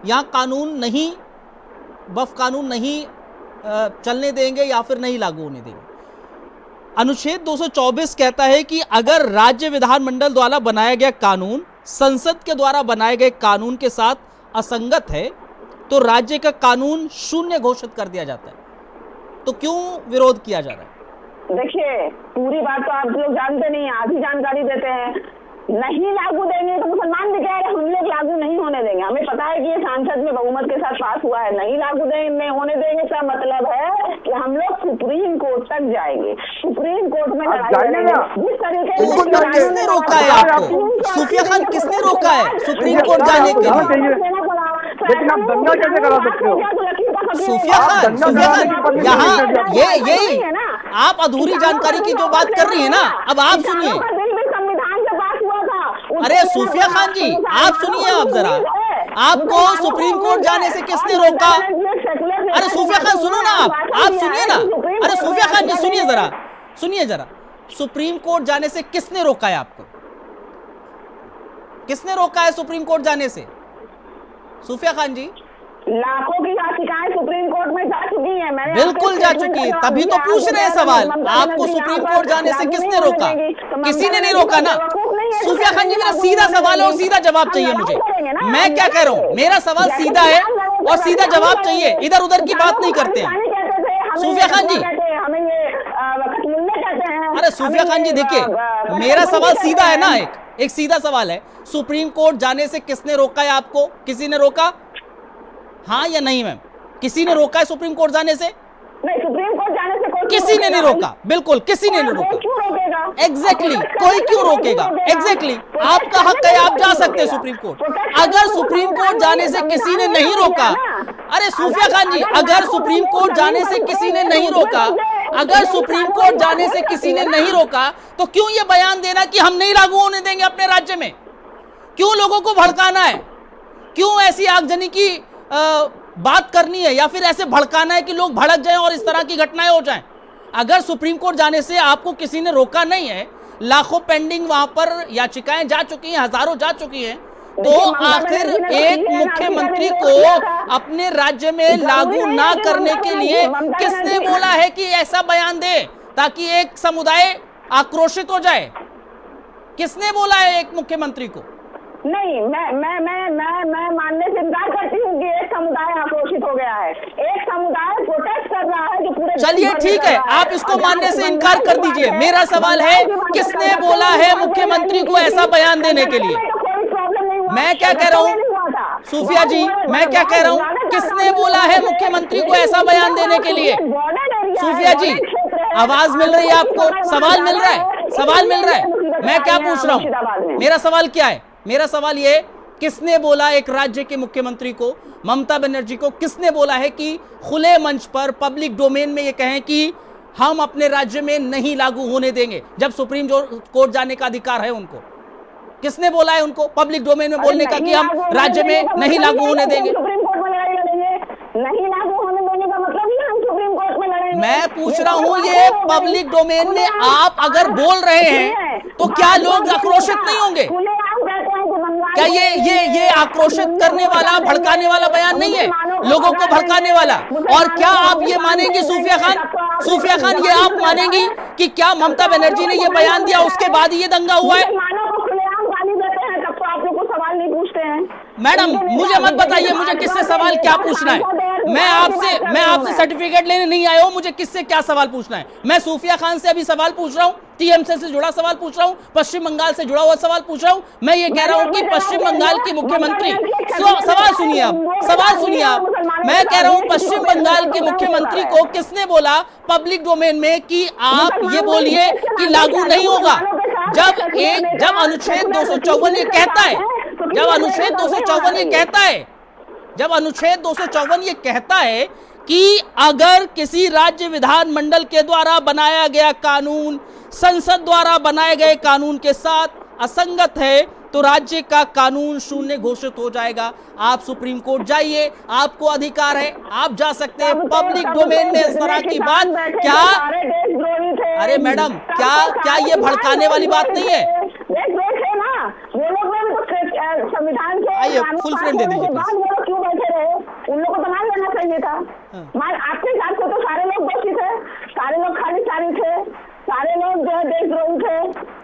यहाँ कानून नहीं, वक्फ कानून नहीं चलने देंगे या फिर नहीं लागू होने देंगे। अनुच्छेद 224 कहता है कि अगर राज्य विधानमंडल द्वारा बनाया गया कानून संसद के द्वारा बनाए गए कानून के साथ असंगत है तो राज्य का कानून शून्य घोषित कर दिया जाता है। तो क्यों विरोध किया जा रहा है? देखिए, पूरी बात तो आप लोग जानते नहीं, आधी जानकारी देते हैं। नहीं लागू देंगे तो मुसलमान भी कह रहे हम लोग लागू नहीं होने देंगे। हमें पता है कि ये सांसद में बहुमत के साथ पास हुआ है। नहीं लागू देंगे, होने देंगे का मतलब है कि हम लोग सुप्रीम कोर्ट तक जाएंगे, सुप्रीम कोर्ट में लड़ाई लड़ेंगे। जिस तरीके से किसने रोका है आपको? सूफिया खान, किसने रोका है सुप्रीम कोर्ट जाने के लिए? लेकिन आप दंगा कैसे करा सकते हो? सूफिया खान, यहाँ यही आप अधूरी जानकारी की जो बात कर रही है ना, अब आप सुनिए। अरे सूफिया खान जी, आप सुनिए, आप जरा, आपको सुप्रीम कोर्ट जाने से किसने रोका? अरे सूफिया खान सुनो ना, आप सुनिए ना। अरे सूफिया खान जी सुनिए जरा, सुप्रीम कोर्ट जाने से किसने रोका है आपको? किसने रोका है सुप्रीम कोर्ट जाने से? सूफिया खान जी, लाखों की याचिकाएं सुप्रीम कोर्ट में जा चुकी हैं। मैंने बिल्कुल जा चुकी है, तभी तो पूछ रहे हैं सवाल। आपको सुप्रीम कोर्ट जाने से किसने रोका? किसी ने नहीं रोका ना। सूफिया खान जी, मेरा सीधा सवाल है और सीधा जवाब चाहिए मुझे। मैं क्या कह रहा हूँ, मेरा सवाल सीधा है और सीधा जवाब चाहिए, इधर उधर की बात नहीं करते हैं। सूफिया खान जी, अरे सूफिया खान जी देखिए, मेरा सवाल सीधा है ना, एक सीधा सवाल है। सुप्रीम कोर्ट जाने से किसने रोका है आपको? किसी ने रोका? हाँ या नहीं मैम, किसी ने रोका है सुप्रीम कोर्ट जाने से? नहीं, सुप्रीम कोर्ट जाने से कोई किसी ने नहीं रोका, बिल्कुल किसी ने नहीं रोका। क्यों रोकेगा? एग्जैक्टली, कोई क्यों रोकेगा? एग्जैक्टली, आपका हक है, आप जा सकते हैं सुप्रीम कोर्ट। अगर सुप्रीम कोर्ट जाने से किसी ने नहीं रोका, अरे सूफिया खान जी, अगर सुप्रीम कोर्ट जाने से किसी ने नहीं रोका, अगर सुप्रीम कोर्ट जाने से किसी ने नहीं रोका, तो क्यों ये बयान देना कि हम नहीं लागू होने देंगे अपने राज्य में? क्यों लोगों को भड़काना है? क्यों ऐसी आगजनी की बात करनी है या फिर ऐसे भड़काना है कि लोग भड़क जाएं और इस तरह की घटनाएं हो जाएं? अगर सुप्रीम कोर्ट जाने से आपको किसी ने रोका नहीं है, लाखों पेंडिंग वहां पर याचिकाएं जा चुकी हैं, हजारों जा चुकी हैं, तो आखिर एक मुख्यमंत्री को अपने राज्य में लागू ना करने के लिए किसने बोला है कि ऐसा बयान दे ताकि एक समुदाय आक्रोशित हो जाए? किसने बोला है एक मुख्यमंत्री को? नहीं, मैं मानने से इनकार करती हूँ कि एक समुदाय आक्रोशित हो गया है। एक समुदाय प्रोटेस्ट कर रहा है कि पूरे। चलिए ठीक है, आप इसको मानने से इनकार कर दीजिए। मेरा सवाल है, किसने बोला है मुख्यमंत्री को ऐसा बयान देने के लिए? मैं क्या कह रहा हूँ सूफिया जी, मैं क्या कह रहा हूँ, किसने बोला है मुख्यमंत्री को ऐसा बयान देने के लिए? सूफिया जी, आवाज मिल रही है आपको? सवाल मिल रहा है? सवाल मिल रहा है? मैं क्या पूछ रहा हूँ, मेरा सवाल क्या है? मेरा सवाल ये, किसने बोला एक राज्य के मुख्यमंत्री को, ममता बनर्जी को, किसने बोला है कि खुले मंच पर पब्लिक डोमेन में ये कहें कि हम अपने राज्य में नहीं लागू होने देंगे, जब सुप्रीम कोर्ट जाने का अधिकार है उनको? किसने बोला है उनको पब्लिक डोमेन में बोलने का कि हम राज्य में नहीं लागू होने देंगे? सुप्रीम कोर्ट में लड़ाई लड़ेंगे, नहीं लागू होने देने का मतलब ही हम सुप्रीम कोर्ट में लड़ेंगे। मैं पूछ रहा हूँ, ये पब्लिक डोमेन में आप अगर बोल रहे हैं तो क्या लोग आक्रोशित नहीं होंगे? क्या ये आक्रोशित करने वाला, भड़काने वाला बयान नहीं है, लोगों को भड़काने वाला? और क्या आप ये मानेंगी सूफिया खान, ये आप मानेंगी कि क्या ममता बनर्जी ने ये बयान दिया उसके बाद ही ये दंगा हुआ है? सवाल नहीं पूछते हैं मैडम, मुझे मत बताइए मुझे किससे सवाल क्या पूछना है। मैं आपसे सर्टिफिकेट लेने नहीं आया हूं, मुझे किससे क्या सवाल पूछना है। मैं सूफिया खान से अभी सवाल पूछ रहा हूं, टीएमसी से जुड़ा सवाल पूछ रहा हूं, पश्चिम बंगाल से जुड़ा हुआ सवाल पूछ रहा हूं। मैं ये कह रहा हूं कि पश्चिम बंगाल की मुख्यमंत्री, सवाल सुनिए आप, मैं कह रहा हूं पश्चिम बंगाल के मुख्यमंत्री को किसने बोला पब्लिक डोमेन में कि आप ये बोलिए कि लागू नहीं होगा? जब अनुच्छेद 254 ये कहता है, जब अनुच्छेद 254 ये कहता है कि अगर किसी राज्य विधानमंडल के द्वारा बनाया गया कानून संसद द्वारा बनाए गए कानून के साथ असंगत है तो राज्य का कानून शून्य घोषित हो जाएगा। आप सुप्रीम कोर्ट जाइए, आपको अधिकार है, आप जा सकते हैं। पब्लिक डोमेन में इस तरह की बात क्या? अरे मैडम, क्या ये भड़काने वाली बात नहीं है? संविधान के आइए फुल फ्रेम दे दीजिए। क्यों बैठे रहे? उन लोगों को तो मान लेना चाहिए था। आपके हिसाब से तो सारे लोग दोषी थे, सारे लोग खालिस्तानी थे, सारे लोग जो है देशद्रोही थे।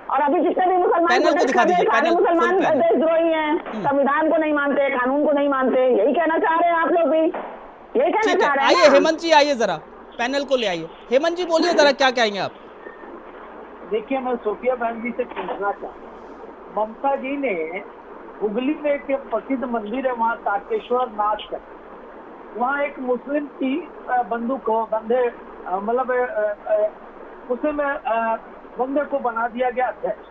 और अभी जितने भी मुसलमान मुसलमान देशद्रोही हैं, संविधान को नहीं मानते, कानून को नहीं मानते। यही कहना चाह रहे हैं आप लोग भी, यही कहना चाह रहे हैं। आइए हेमंत जी, आइए जरा पैनल को ले आइए। हेमंत जी बोलिए जरा, क्या कहेंगे आप? देखिए, मैं सोफिया बहन जी से पूछना चाहता हूँ, ममता जी ने हुगली में एक प्रसिद्ध मंदिर है वहाँ तारकेश्वर नाथ का, वहाँ एक मुस्लिम की बंदूक को बंधे मतलब मुस्लिम बंदे को बना दिया गया अध्यक्ष,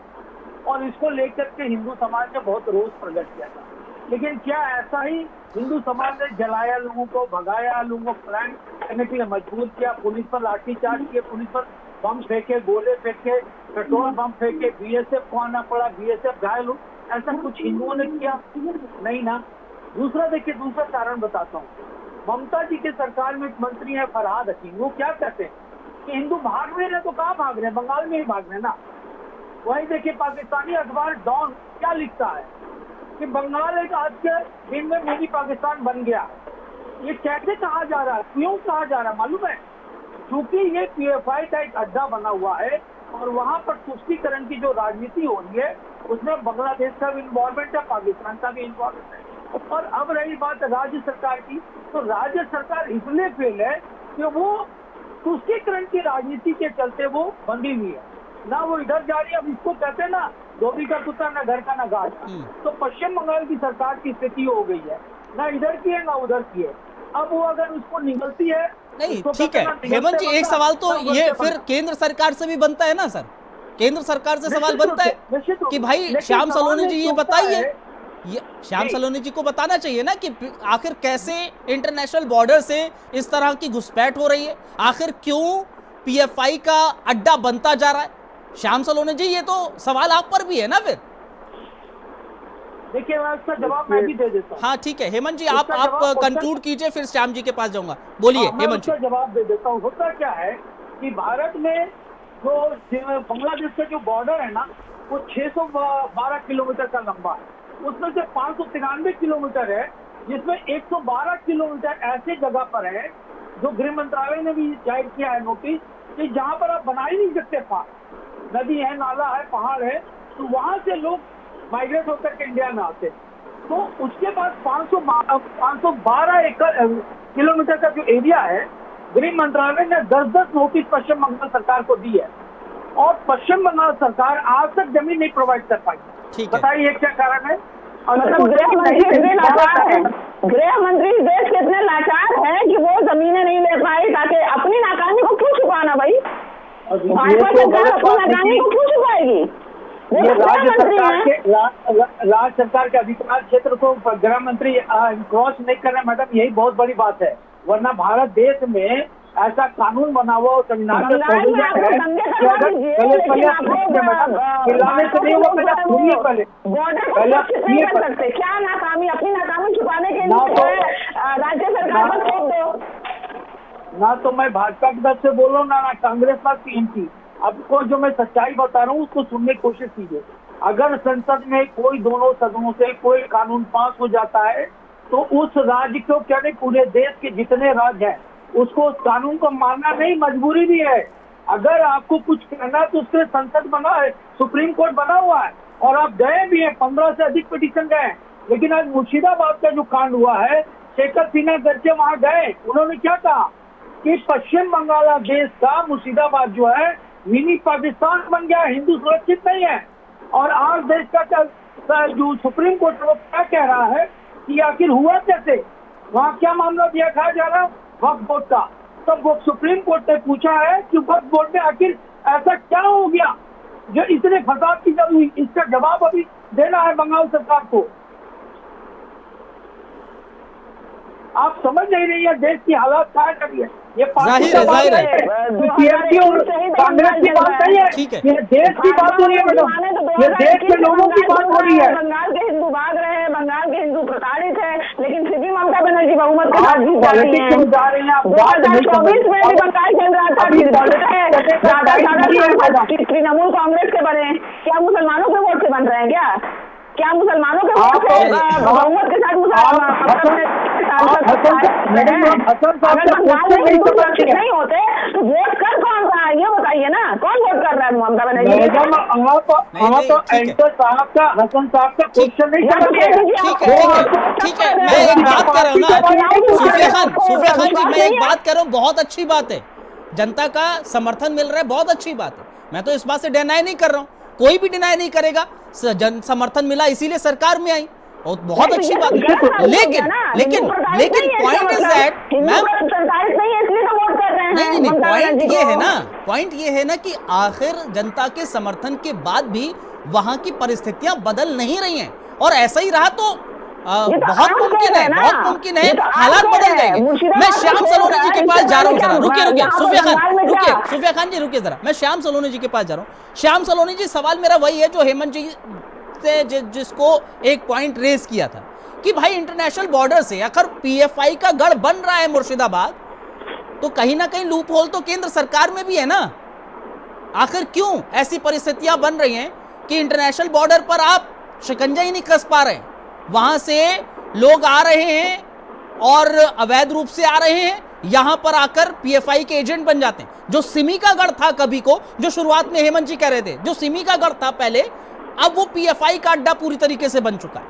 और इसको लेकर के हिंदू समाज ने बहुत रोष प्रकट किया था। लेकिन क्या ऐसा ही हिंदू समाज ने जलाया, लोगों को भगाया, लोगों को प्लान करने के लिए मजबूर किया, पुलिस पर लाठीचार्ज किए, पुलिस पर बम फेंके, गोले फेंके, पेट्रोल बम फेंके, बीएसएफ को आना पड़ा, बीएसएफ घायल हो, ऐसा कुछ हिंदुओं ने किया? नहीं ना। दूसरा देखिए, दूसरा कारण बताता हूँ। ममता जी के सरकार में एक मंत्री है फरहाद हकीम, वो क्या कहते हैं कि हिंदू भाग रहे हैं, तो कहाँ भाग रहे हैं? बंगाल में ही भाग रहे हैं ना। वही देखिए, पाकिस्तानी अखबार डॉन क्या लिखता है कि बंगाल एक आज के दिन में मिनी पाकिस्तान बन गया। ये कैसे कहा जा रहा है, क्यों कहा जा रहा है मालूम है? क्योंकि ये पीएफआई का एक अड्डा बना हुआ है और वहाँ पर तुष्टीकरण की जो राजनीति हो रही है उसमें बांग्लादेश का भी इन्वॉल्वमेंट है, पाकिस्तान का भी इन्वॉल्वमेंट है। और अब रही बात राज्य सरकार की, तो राज्य सरकार इसलिए फेल है कि वो तुष्टीकरण की राजनीति के चलते वो बंधी हुई है ना, वो इधर जा रही है। अब इसको कहते हैं ना, धोबी का कुत्ता ना घर का ना गाज। तो पश्चिम बंगाल की सरकार की स्थिति हो गई है, ना इधर की है ना उधर की है। अब वो अगर उसको निकलती है, नहीं ठीक है हेमंत जी, एक सवाल तो ये फिर केंद्र सरकार से भी बनता है ना सर, केंद्र सरकार से सवाल बनता है कि भाई श्याम सलोनी जी ये बताइए, श्याम सलोनी जी को बताना चाहिए ना कि आखिर कैसे इंटरनेशनल बॉर्डर से इस तरह की घुसपैठ हो रही है, आखिर क्यों पीएफआई का अड्डा बनता जा रहा है। श्याम सलोनी जी, ये तो सवाल आप पर भी है ना फिर। देखिए, इसका जवाब मैं भी दे देता हूँ। हाँ ठीक है हेमंत जी, आप कंक्लूड कीजिए, फिर श्याम जी के पास जाऊंगा। बोलिए हेमंत जी। जवाब दे देता हूँ। होता क्या है कि भारत में जो बांग्लादेश का जो बॉर्डर है ना, वो 612 किलोमीटर का लंबा है। उसमें से 593 किलोमीटर है, जिसमें 112 किलोमीटर ऐसे जगह पर है जो गृह मंत्रालय ने भी जाहिर किया है नोटिस कि जहाँ पर आप बना ही नहीं सकते। नदी है, नाला है, पहाड़ है, तो वहाँ से लोग माइग्रेट होकर के इंडिया में आते। तो उसके बाद 512 किलोमीटर का जो एरिया है, गृह मंत्रालय ने 10-10 नोटिस पश्चिम बंगाल सरकार को दी है और पश्चिम बंगाल सरकार आज तक जमीन नहीं प्रोवाइड कर पाई। बताइए क्या कारण है? मतलब गृह मंत्री देश के इतने लाचार है कि वो जमीनें नहीं ले पाए, ताकि अपनी नाकामी को क्यों छुपाना भाई? भाजपा सरकार अपनी नाकामी को क्यों छुपाएगी? राज्य सरकार के अधिकार क्षेत्र को गृह मंत्री क्रॉस नहीं कर रहे मैडम, यही बहुत बड़ी बात है। वरना भारत देश में ऐसा कानून बना हुआ संविधान में क्या नाकामी, अपनी नाकामी छुपाने के लिए राज्य सरकार को थोप दो ना। तो मैं भाजपा की तरफ से बोल रहा हूँ ना कांग्रेस पार्टी टीएमसी, आपको जो मैं सच्चाई बता रहा हूँ उसको सुनने की कोशिश कीजिए। अगर संसद में कोई दोनों सदनों से कोई कानून पास हो जाता है तो उस राज्य को, क्या नहीं, पूरे देश के जितने राज्य हैं उसको उस कानून को मानना नहीं, मजबूरी भी है। अगर आपको कुछ कहना है तो उसके संसद बना है, सुप्रीम कोर्ट बना हुआ है, और आप गए भी हैं, 15 से अधिक पिटीशन गए। लेकिन आज मुर्शिदाबाद का जो कांड हुआ है, शेखर सिन्हा करके वहां गए, उन्होंने क्या कहा कि पश्चिम बंगाल देश का मुर्शिदाबाद जो है मिनी पाकिस्तान बन गया, हिंदू सुरक्षित नहीं है। और आज देश का जो सुप्रीम कोर्ट वो क्या कह रहा है कि आखिर हुआ कैसे, वहाँ क्या मामला दिया खाया जा रहा है वक्फ बोर्ड का। तब वो सुप्रीम कोर्ट ने पूछा है कि वक्फ बोर्ड में आखिर ऐसा क्या हो गया जो इतने फसाद की जब हुई, इसका जवाब अभी देना है बंगाल सरकार को। आप समझ नहीं रही है देश की हालात क्या कर रही है। ये जाहिर है कांग्रेस की बात नहीं है, ठीक है, ये देश की बात हो रही है मैडम, ये देश के लोगों की बात हो रही है। बंगाल के हिंदू भाग रहे हैं, बंगाल के हिंदू प्रताड़ित है, लेकिन फिर भी ममता बनर्जी बहुमत के साथ जीत जा रही हैं। 2024 में भी बंगाल चल रहा था, तृणमूल कांग्रेस के बने, क्या मुसलमानों के वोट से बन रहे हैं क्या मुसलमानों के वोट से बहुमत के साथ नहीं होते तो वोट कर कौन रहा है ये बताइए ना, कौन वोट कर रहा है ममता बनर्जी? एंकर साहब का, हसन साहब का क्वेश्चन नहीं कर रहे। ठीक है, मैं एक बात कर रहा हूँ ना सूफिया खान जी, मैं एक बात कर रहा हूँ, बहुत अच्छी बात है, जनता का समर्थन मिल रहा है, बहुत अच्छी बात है, मैं तो इस बात से डिनाई नहीं कर रहा हूँ, कोई भी डिनाई नहीं करेगा, जन समर्थन मिला इसीलिए सरकार में आई, और बहुत अच्छी बात है। लेकिन पॉइंट इज दैट नहीं, पॉइंट ये है ना कि आखिर जनता के समर्थन के बाद भी वहां की परिस्थितियां बदल नहीं रही हैं, और ऐसा ही रहा तो बहुत मुमकिन है हालात बदल जाएंगे। मैं श्याम सलोनी जी के पास जा रहा हूँ, जरा रुकिए सूफिया खान जी रुकिए जरा, मैं श्याम सलोनी जी के पास जा रहा हूँ। श्याम सलोनी जी, सवाल मेरा वही है जो हेमंत जी से जिसको एक पॉइंट रेज किया था कि भाई इंटरनेशनल बॉर्डर से अगर पीएफआई का गढ़ बन रहा है मुर्शिदाबाद, तो कहीं ना कहीं लूप होल तो केंद्र सरकार में भी है ना। आखिर क्यों ऐसी परिस्थितियां बन रही हैं कि इंटरनेशनल बॉर्डर पर आप शिकंजा ही नहीं कस पा रहे, वहां से लोग आ रहे हैं और अवैध रूप से आ रहे हैं, यहां पर आकर पीएफआई के एजेंट बन जाते हैं। जो सिमी का गढ़ था कभी को, जो शुरुआत में हेमंत जी कह रहे थे, जो सिमी का गढ़ था पहले, अब वो पीएफआई का अड्डा पूरी तरीके से बन चुका है।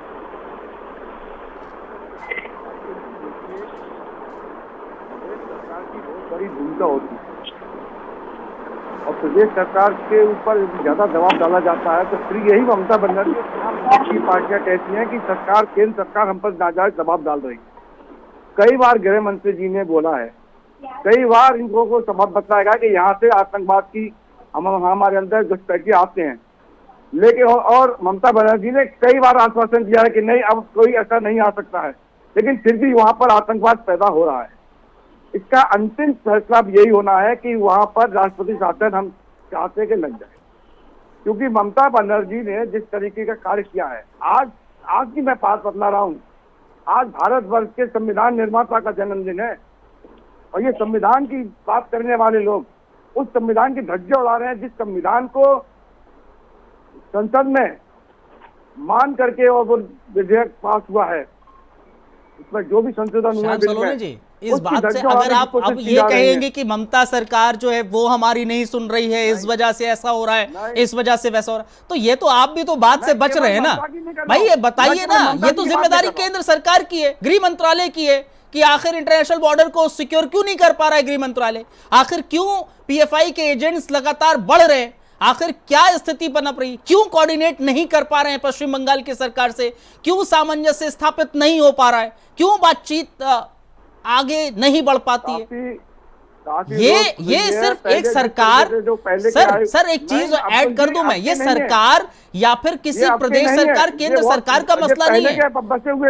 सरकार की बहुत बड़ी भूमिका होती है और प्रदेश सरकार के ऊपर ज्यादा दबाव डाला जाता है, तो फिर यही ममता बनर्जी की पार्टियां कहती हैं कि सरकार, केंद्र सरकार हम पर नाजायज दबाव डाल रही है। कई बार गृह मंत्री जी ने बोला है, कई बार इनको को सबक बताएगा कि यहाँ से आतंकवाद की हमारे अंदर घुसपैठिए आते हैं, लेकिन और ममता बनर्जी ने कई बार आश्वासन दिया है कि नहीं अब कोई ऐसा नहीं आ सकता है, लेकिन फिर भी वहाँ पर आतंकवाद पैदा हो रहा है। इसका अंतिम फैसला यही होना है कि वहाँ पर राष्ट्रपति शासन हम चाहते कि लग जाए, क्योंकि ममता बनर्जी ने जिस तरीके का कार्य किया है, आज की मैं बात बतला रहा हूँ, आज भारतवर्ष के संविधान निर्माता का जन्मदिन है और ये संविधान की बात करने वाले लोग उस संविधान की धज्जियां उड़ा रहे हैं जिस संविधान को संसद में मान करके और वो विधेयक पास हुआ है, उसमें जो भी संशोधन हुआ है। इस बात से अगर आप अब ये कहेंगे कि ममता सरकार जो है वो हमारी नहीं सुन रही है, इस वजह से ऐसा हो रहा है, इस वजह से वैसा हो रहा है, तो ये तो आप भी तो बात से बच रहे हैं ना भाई। ये बताइए ना, ये तो जिम्मेदारी केंद्र सरकार की है, गृह मंत्रालय की है कि आखिर इंटरनेशनल बॉर्डर को सिक्योर क्यों नहीं कर पा रहा है गृह मंत्रालय, आखिर क्यों पीएफआई के एजेंट्स लगातार बढ़ रहे हैं, आखिर क्या स्थिति पनप रही, क्यों कोऑर्डिनेट नहीं कर पा रहे हैं पश्चिम बंगाल की सरकार से, क्यों सामंजस्य स्थापित नहीं हो पा रहा है, क्यों बातचीत आगे नहीं बढ़ पाती है। ये सिर्फ एक सरकार, सर एक चीज ऐड कर दूं मैं, ये सरकार या फिर किसी प्रदेश सरकार, केंद्र सरकार का मसला नहीं है,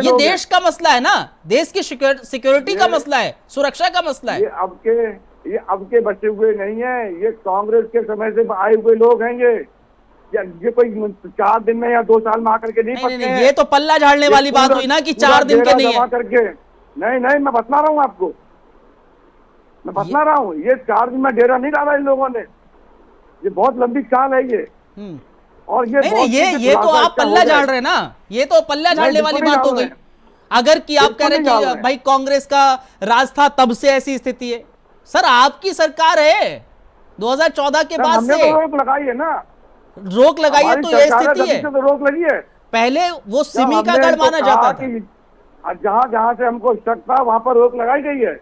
ये देश का मसला है ना, देश की सिक्योरिटी का मसला है, सुरक्षा का मसला है। ये अब के बचे हुए नहीं है, ये कांग्रेस के समय से आए हुए लोग हैं। ये कोई 4 दिन में या 2 साल में आकर के नहीं पकड़े हैं। ये तो पल्ला झाड़ने वाली बात हुई ना कि 4 दिन के नहीं है। नहीं, मैं बता रहा हूँ आपको, मैं बता रहा हूँ, ये 4 दिन में डेरा नहीं डाला इन लोगों ने। ये बहुत लंबी चाल है ये। हम्म। और ये नहीं बहुत नहीं, ये तो खुलासा आप इसका पल्ला हो गया। झाड़ रहे हैं ना, ये तो पल्ला झाड़ने वाली बिल्कुल नहीं बात हो झाड़ गई। रहे हैं। अगर कि आप कह रहे बिल्कुल नहीं हैं झाड़ कि रहे भाई कांग्रेस का राज था तब से ऐसी स्थिति है, सर आपकी सरकार है 2014 के बाद हमने से तो रोक लगाई है ना, रोक लगाई है, हमारी तो ये सरकार स्थिति तभी है। से तो रोक लगी है। पहले वो जब सिमी का हमने गढ़ इनको माना कहा जाता था। कि जहां जहां से हमको शक था वहां पर रोक लगाई गई है।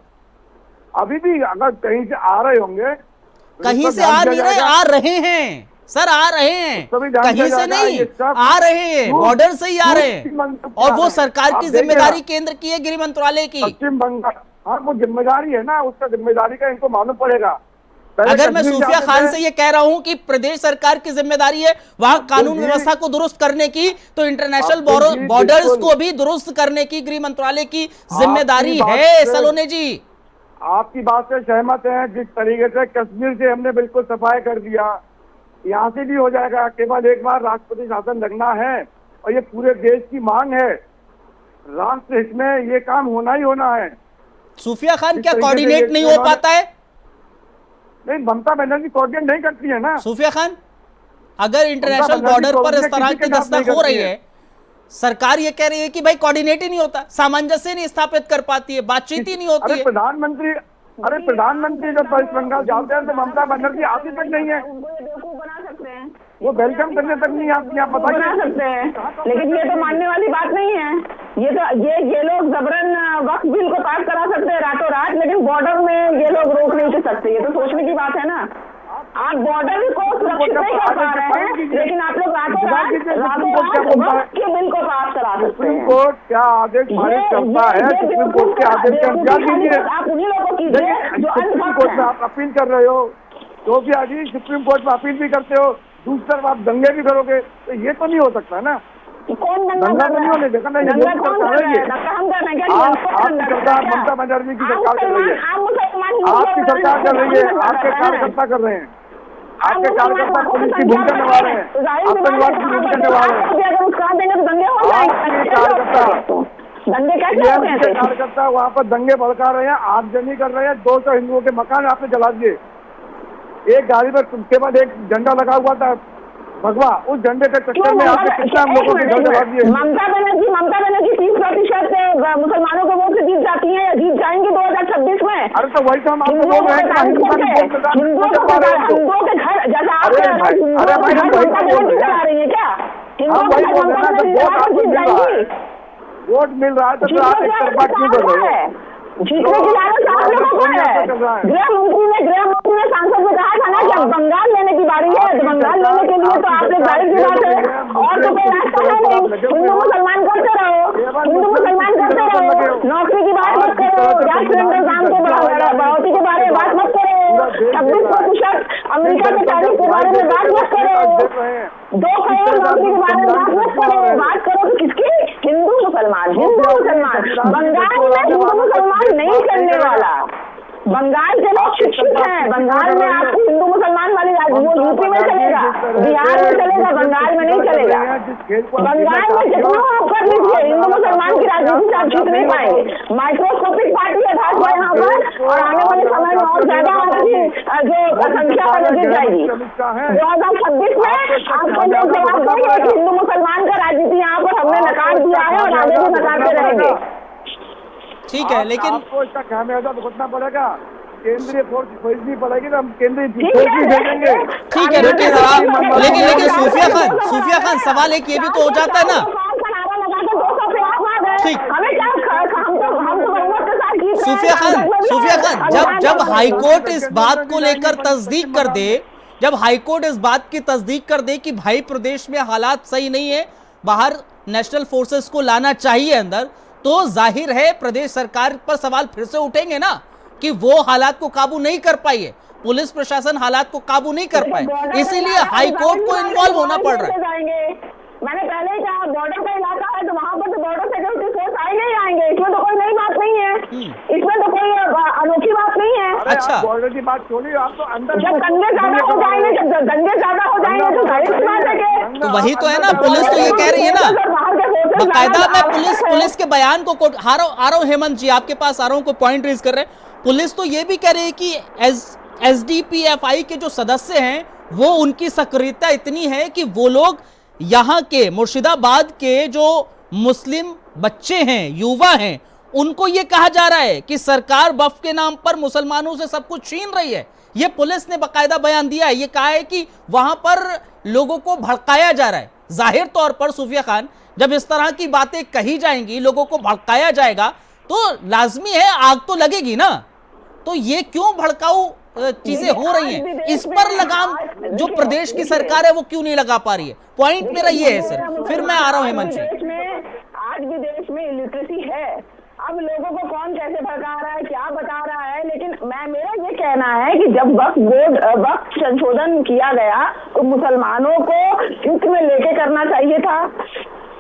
अभी भी अगर कहीं से आ रहे होंगे तो कहीं इस पर से आ ध्यान नहीं दिया रहे, जाएगा। आ रहे हैं सर, आ रहे हैं, तो भी ध्यान कहीं दिया से जाएगा, नहीं ये सब आ रहे हैं, क्यों- बॉर्डर से ही आ क्यों रहे हैं। मंत्री और आ वो रहे हैं? सरकार आप की देखिए जिम्मेदारी ना, केंद्र की है, गृह मंत्रालय की। पश्चिम बंगाल, हाँ वो जिम्मेदारी है ना, उसका जिम्मेदारी का इनको मालूम पड़ेगा। पहले अगर मैं कश्मीर सूफिया जाते खान थे, से ये कह रहा हूं कि प्रदेश सरकार की जिम्मेदारी है वहां कानून जी, व्यवस्था को दुरुस्त करने की, तो इंटरनेशनल अब्दुल जी, बॉर्डर्स बिल्कुल। को भी दुरुस्त करने की गृह मंत्रालय की जिम्मेदारी बात है। से- सलोने जी, आपकी बात से सहमत हैं। जिस तरीके से कश्मीर से हमने बिल्कुल सफाई कर दिया, यहाँ से भी हो जाएगा। केवल एक बार राष्ट्रपति शासन लगना है और ये पूरे देश की मांग है, राष्ट्र हित में ये काम होना ही होना है। सूफिया खान जिस क्या तरीके से कोऑर्डिनेट ये नहीं हो उन्होंने- पाता है? नहीं, ममता बनर्जी कोऑर्डिनेट नहीं करती है ना। सूफिया खान, अगर इंटरनेशनल बनर्जी बॉर्डर पर इस कोऑर्डिनेट तरह किसी की के साथ दस्तक नहीं हो रही करती है, सरकार ये कह रही है कि भाई कोऑर्डिनेट ही नहीं होता, सामंजस्य नहीं स्थापित कर पाती है, बातचीत ही नहीं होती अरे है। प्रधानमंत्री जब वेस्ट बंगाल जाते हैं तो ममता बनर्जी आती तक नहीं है, उनको ये बेवकूफ बना सकते हैं, वो वेलकम करने तक नहीं आती। आप बना बताइए, सकते हैं, लेकिन ये तो मानने वाली बात नहीं है। ये तो ये लोग जबरन वक्फ बिल को पास करा सकते हैं रातों रात, लेकिन बॉर्डर में ये लोग रोक नहीं सकते। ये तो सोचने की बात है ना। आप बॉर्डर को सुरक्षित नहीं कर पा रहे हैं, लेकिन आप लोग रातों रात वक्फ के बिल को पास करा सकते सुप्रीम हैं। कोर्ट क्या आदेश पारित करता है, सुप्रीम कोर्ट के आदेश का इंतजार कीजिए। आप उन्हीं लोगों को कीजिए जो सुप्रीम कोर्ट में आप अपील कर रहे हो, तो क्या जी सुप्रीम कोर्ट में अपील भी करते हो, दूसरी तरफ आप दंगे भी करोगे, तो ये तो नहीं हो सकता ना। कौन दंगा तो नहीं होने देखा ना, ये दंगा मोदी कौन सरकार कर है रहा ये। है? दंगा हम कर रहे हैं क्या? आपकी सरकार ममता बनर्जी की सरकार कर रही है, आप मुसलमान आपकी सरकार कर रही है, आपके कार्यकर्ता कर रहे हैं, आपके कार्यकर्ता पुलिस की भूमिका निभा रहे हैं, आतंकवाद की भूमिका निभा रहे हैं। अगर उसका देंगे तो दंगे हो जाएंगे। आपके कार्यकर्ता दंगे कैसे हो टीएमसी के गए? कार्यकर्ता वहाँ पर दंगे भड़का रहे हैं, आगजनी कर रहे हैं, 200 हिंदुओं के मकान आपने जला दिए। एक गाड़ी पर केवल एक झंडा लगा हुआ था भगवा, उस झंडे के चक्कर में आपने कितना लोगों के घर जला दिए। ममता बनर्जी 30% मुसलमानों के वोट से जीत जाती है या जीत जाएंगी 2026 में। अरे तो वही तो हम आपको बोल रहे हैं कि हिंदुस्तानी वोट प्रदान नहीं कर पा रहे हैं तो। हिंदुओं के घर जैसा आप अरे कह रहे भाई, हैं, अरे भाई, हम वही तो बोल रहे हैं। चला रही है क्या? हम वही बोल रहे हैं, जब वोट आपको मिल रहा है, वोट मिल रहा है तो फिर आप एक तरफा क्यों कर रहे हो? जीतने की लालच आप लोगों को है। गृह मंत्री ने सांसद में कहा था ना कि अब बंगाल लेने की बारी है, तो बंगाल लेने के लिए तो आप लोग जाहिर सी बात है और तो कोई रास्ता है नहीं। हिंदू मुसलमान करते रहो, हिंदू मुसलमान करते रहो, नौकरी की बात मत करो, गैस सिलेंडर दाम को बढ़ोतरी के बारे में बात मत करो, 26% अमेरिका के टैरिफ के बारे में बात मत करो, 2 करोड़ नौकरी के बारे में बात मत करो। बात करो तो किसकी? हिंदू मुसलमान। बंगाल में हिंदू मुसलमान नहीं चलने वाला। बंगाल के लोग शिक्षित हैं, बंगाल में आपको हिंदू मुसलमान वाली वो यूपी में चलेगा, बिहार में चलेगा, बंगाल में नहीं चलेगा। बंगाल में जितना आप कर लीजिए, हिंदू मुसलमान की राजनीति से आप जीत नहीं पाएंगे। माइक्रोस्कोपिक पार्टी है भाजपा यहाँ पर, और आने वाले समय में और ज्यादा आपकी जो संख्या गिर जाएगी। 2026 में आपको लोग जवाब देंगे कि हिंदू मुसलमान का राजनीति यहाँ पर हमने नकार दिया है और आगे भी नकारते रहेंगे। ठीक है, लेकिन आपको इसका खामियाजा भुगतना पड़ेगा। केंद्रीय फोर्स खोजनी पड़ेगी तो हम केंद्रीय फोर्स भी भेजेंगे। ठीक है, रुकिए जरा। लेकिन सूफिया खान सवाल एक ये भी तो हो जाता है ना। ठीक। सूफिया खान, जब हाईकोर्ट इस बात को लेकर तस्दीक कर दे, जब हाईकोर्ट इस बात की तस्दीक कर दे कि भाई प्रदेश में हालात सही नहीं है, बाहर नेशनल फोर्सेस को लाना चाहिए अंदर, तो जाहिर है प्रदेश सरकार पर सवाल फिर से उठेंगे ना कि वो हालात को काबू नहीं कर पाई है, पुलिस प्रशासन हालात को काबू नहीं कर पाए, इसीलिए हाईकोर्ट को इन्वॉल्व होना पड़ रहा है। मैंने पहले ही कहा बॉर्डर का इलाका है तो वहाँ पर तो बॉर्डर सिक्योरिटी फोर्स आएंगे ही आएंगे, इसमें तो कोई नई बात नहीं है, इसमें तो कोई अनोखी बात नहीं है। अच्छा, बॉर्डर की बात छोड़िए, आप तो अंदर जब दंगे ज्यादा हो जाएंगे, जब दंगे ज्यादा हो जाएंगे तो जाहिर सी बात है कि तो वही तो है ना, पुलिस तो ये कह रही है ना, बकायदा मैं पुलिस के बयान को आ रहा हूँ हेमंत जी, आपके पास आ रहा हूँ, को पॉइंट रेज कर रहे हैं। पुलिस तो ये भी कह रही है कि एसडीपीएफआई के जो सदस्य हैं वो उनकी सक्रियता इतनी है कि वो लोग यहाँ के मुर्शिदाबाद के जो मुस्लिम बच्चे हैं, युवा हैं, उनको ये कहा जा रहा है कि सरकार वक्फ के नाम पर मुसलमानों से सब कुछ छीन रही है। ये पुलिस ने बकायदा बयान दिया है, ये कहा है कि वहां पर लोगों को भड़काया जा रहा है। जाहिर तौर पर सूफिया खान, जब इस तरह की बातें कही जाएंगी, लोगों को भड़काया जाएगा, तो लाजमी है आग तो लगेगी ना। तो ये क्यों भड़काऊ चीजें हो रही हैं, इस पर लगाम जो प्रदेश की सरकार है वो क्यों नहीं लगा पा रही है? पॉइंट मेरा ये है सर। फिर मैं आ रहा हूं हेमंत जी। आज भी देश में इलिटरेसी है। अब लोगों को कौन कैसे भड़का रहा है, क्या बता रहा है, लेकिन मेरा ये कहना है कि जब वक्फ संशोधन किया गया तो मुसलमानों को इसमें लेके करना चाहिए था।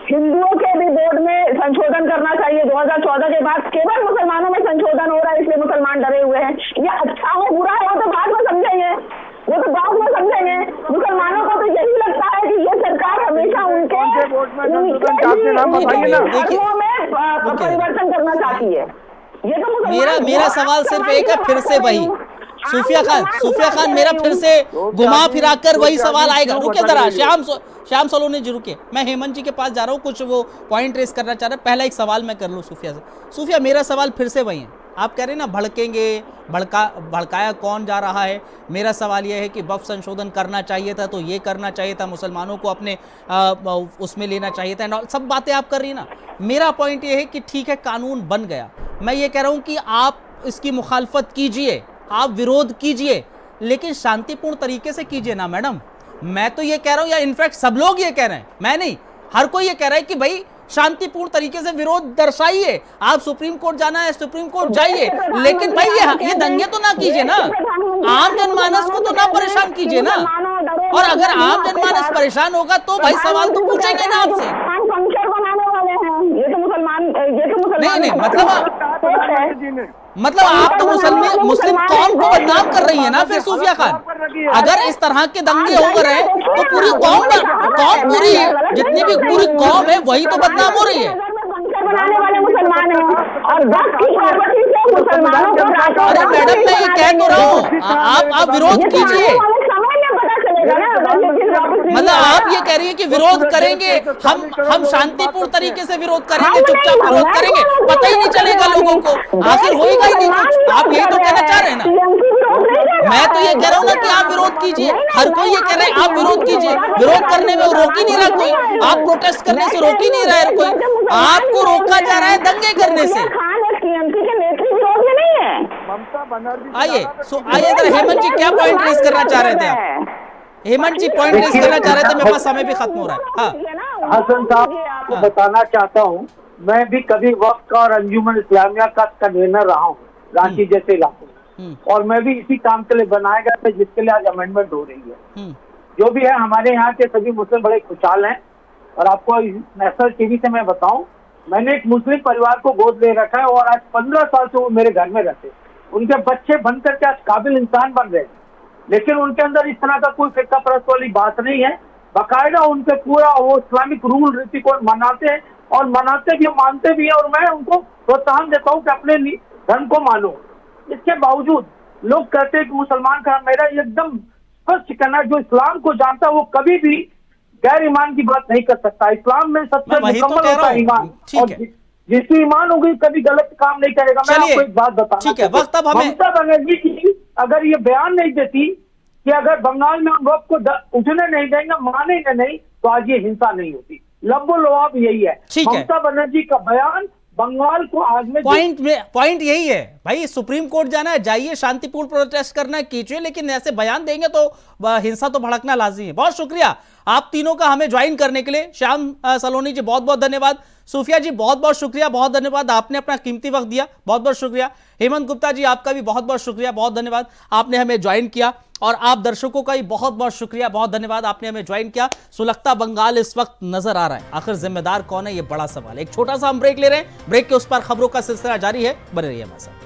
हिंदुओं के भी बोर्ड में संशोधन करना चाहिए। 2014 के बाद केवल मुसलमानों में संशोधन हो रहा है, इसलिए मुसलमान डरे हुए हैं। ये अच्छा है बुरा है वो तो बाद में समझेंगे, वो तो बाद में समझेंगे। मुसलमानों को तो यही लगता है कि ये सरकार हमेशा उनके परिवर्तन करना चाहती है। ये तो मेरा सवाल सिर्फ एक है, फिर से वही सूफिया खान मेरा फिर से घुमा फिरा कर वही सवाल आएगा। रुके जरा श्याम सोलोनी जी, रुके। मैं हेमंत जी के पास जा रहा हूँ, कुछ वो पॉइंट रेस करना चाह रहे हैं। पहला एक सवाल मैं कर लूँ सूफिया से। सूफिया, मेरा सवाल फिर से वही है। आप कह रहे हैं ना भड़केंगे, भड़काया कौन जा रहा है? मेरा सवाल यह है कि वक्फ संशोधन करना चाहिए था तो ये करना चाहिए था, मुसलमानों को अपने उसमें लेना चाहिए था, सब बातें आप कर रही है ना। मेरा पॉइंट ये है कि ठीक है, कानून बन गया। मैं ये कह रहा हूँ कि आप इसकी मुखालफत कीजिए, आप विरोध कीजिए, लेकिन शांतिपूर्ण तरीके से कीजिए ना मैडम। मैं तो ये कह रहा हूं, या इनफैक्ट सब लोग ये कह रहे हैं, मैं नहीं, हर कोई ये कह रहा है कि भाई शांतिपूर्ण तरीके से विरोध दर्शाइए। आप सुप्रीम कोर्ट जाना है, सुप्रीम कोर्ट जाइए, लेकिन भाई ये दंगे तो ना कीजिए ना, आम जनमानस को तो ना परेशान कीजिए ना। और अगर आम जनमानस परेशान होगा तो भाई सवाल तो पूछेंगे ना आपसे। नहीं, मतलब आप तो मुस्लिम कौम को बदनाम कर रही है ना फिर सूफिया खान। अगर इस तरह के दंगे हो रहे हैं तो पूरी कौम पूरी जितनी भी पूरी कौम है वही तो बदनाम हो रही है। बनाने वाले मुसलमान हैं और वक्त की पार्वती से मुसलमानों को अरे मैडम, मैं ये कह तो रहा हूँ, आप विरोध कीजिए। मतलब आप ये कह रही है कि विरोध करेंगे, हम शांतिपूर्ण तरीके से विरोध करेंगे, चुपचाप विरोध करेंगे, पता ही नहीं चलेगा लोगों को, आखिर होएगा ही नहीं कुछ। आप यही तो कहना चाह रहे हैं ना। मैं तो ये कह रहा हूँ ना कि आप विरोध कीजिए, हर कोई ये कह रहा है आप विरोध कीजिए। विरोध करने में रोक ही नहीं रहा कोई, आप प्रोटेस्ट करने से रोक ही नहीं रहा है कोई, आपको रोका जा रहा है दंगे करने से। आइए इधर हेमंत जी, क्या पॉइंट रेस करना चाह रहे थे आप? हेमंत जी पॉइंट रेस करना चाह रहे थे, मेरे पास समय भी खत्म हो रहा है। हाँ हसन साहब, आपको बताना चाहता हूँ, मैं भी कभी वक्फ का और अंजुमन इस्लामिया का कन्वीनर रहा हूँ रांची जैसे इलाकों में, और मैं भी इसी काम के लिए बनाया गया था जिसके लिए आज अमेंडमेंट हो रही है। जो भी है, हमारे यहाँ के सभी मुस्लिम बड़े खुशहाल हैं। और आपको नेशनल टीवी से मैं बताऊं, मैंने एक मुस्लिम परिवार को गोद ले रखा है और आज 15 साल से वो मेरे घर में रहते। उनके बच्चे बनकर के आज काबिल इंसान बन रहे हैं, लेकिन उनके अंदर इस तरह का कोई फिरका परस्त वाली बात नहीं है। बाकायदा उनके पूरा वो इस्लामिक रूल रीति को मनाते हैं और मनाते भी, मानते भी हैं, और मैं उनको प्रोत्साहन देता हूँ कि अपने धर्म को मानो। इसके बावजूद लोग कहते हैं कि मुसलमान का, मेरा एकदम स्पष्ट कहना है, जो इस्लाम को जानता है वो कभी भी गैर ईमान की बात नहीं कर सकता। इस्लाम में सबसे मुकम्मल होता है ईमान, और जिसकी ईमान होगी कभी गलत काम नहीं करेगा। मैं आपको एक बात बताना, ठीक है, वक्त अब हमें, ममता बनर्जी की अगर ये बयान नहीं देती कि अगर बंगाल में हम वक्त को उठने नहीं देंगे, मानेंगे नहीं, तो आज ये हिंसा नहीं होती। लब्बो लवाब यही है। ममता बनर्जी का बयान बंगाल को आज में पॉइंट यही है भाई, सुप्रीम कोर्ट जाना है जाइए, शांतिपूर्ण प्रोटेस्ट करना है कीजिए, लेकिन ऐसे बयान देंगे तो हिंसा तो भड़कना लाजमी है। बहुत शुक्रिया आप तीनों का हमें ज्वाइन करने के लिए। श्याम सलोनी जी बहुत बहुत धन्यवाद, सूफिया जी बहुत बहुत शुक्रिया, बहुत धन्यवाद, आपने अपना कीमती वक्त दिया, बहुत बहुत शुक्रिया। हेमंत गुप्ता जी आपका भी बहुत बहुत शुक्रिया, बहुत धन्यवाद, आपने हमें ज्वाइन किया। और आप दर्शकों का भी बहुत बहुत शुक्रिया, बहुत धन्यवाद, आपने हमें ज्वाइन किया। सुलगता बंगाल इस वक्त नजर आ रहा है, आखिर जिम्मेदार कौन है, ये बड़ा सवाल है। एक छोटा सा हम ब्रेक ले रहे हैं, ब्रेक के उस पर खबरों का सिलसिला जारी है, बने रहिए हमारे साथ।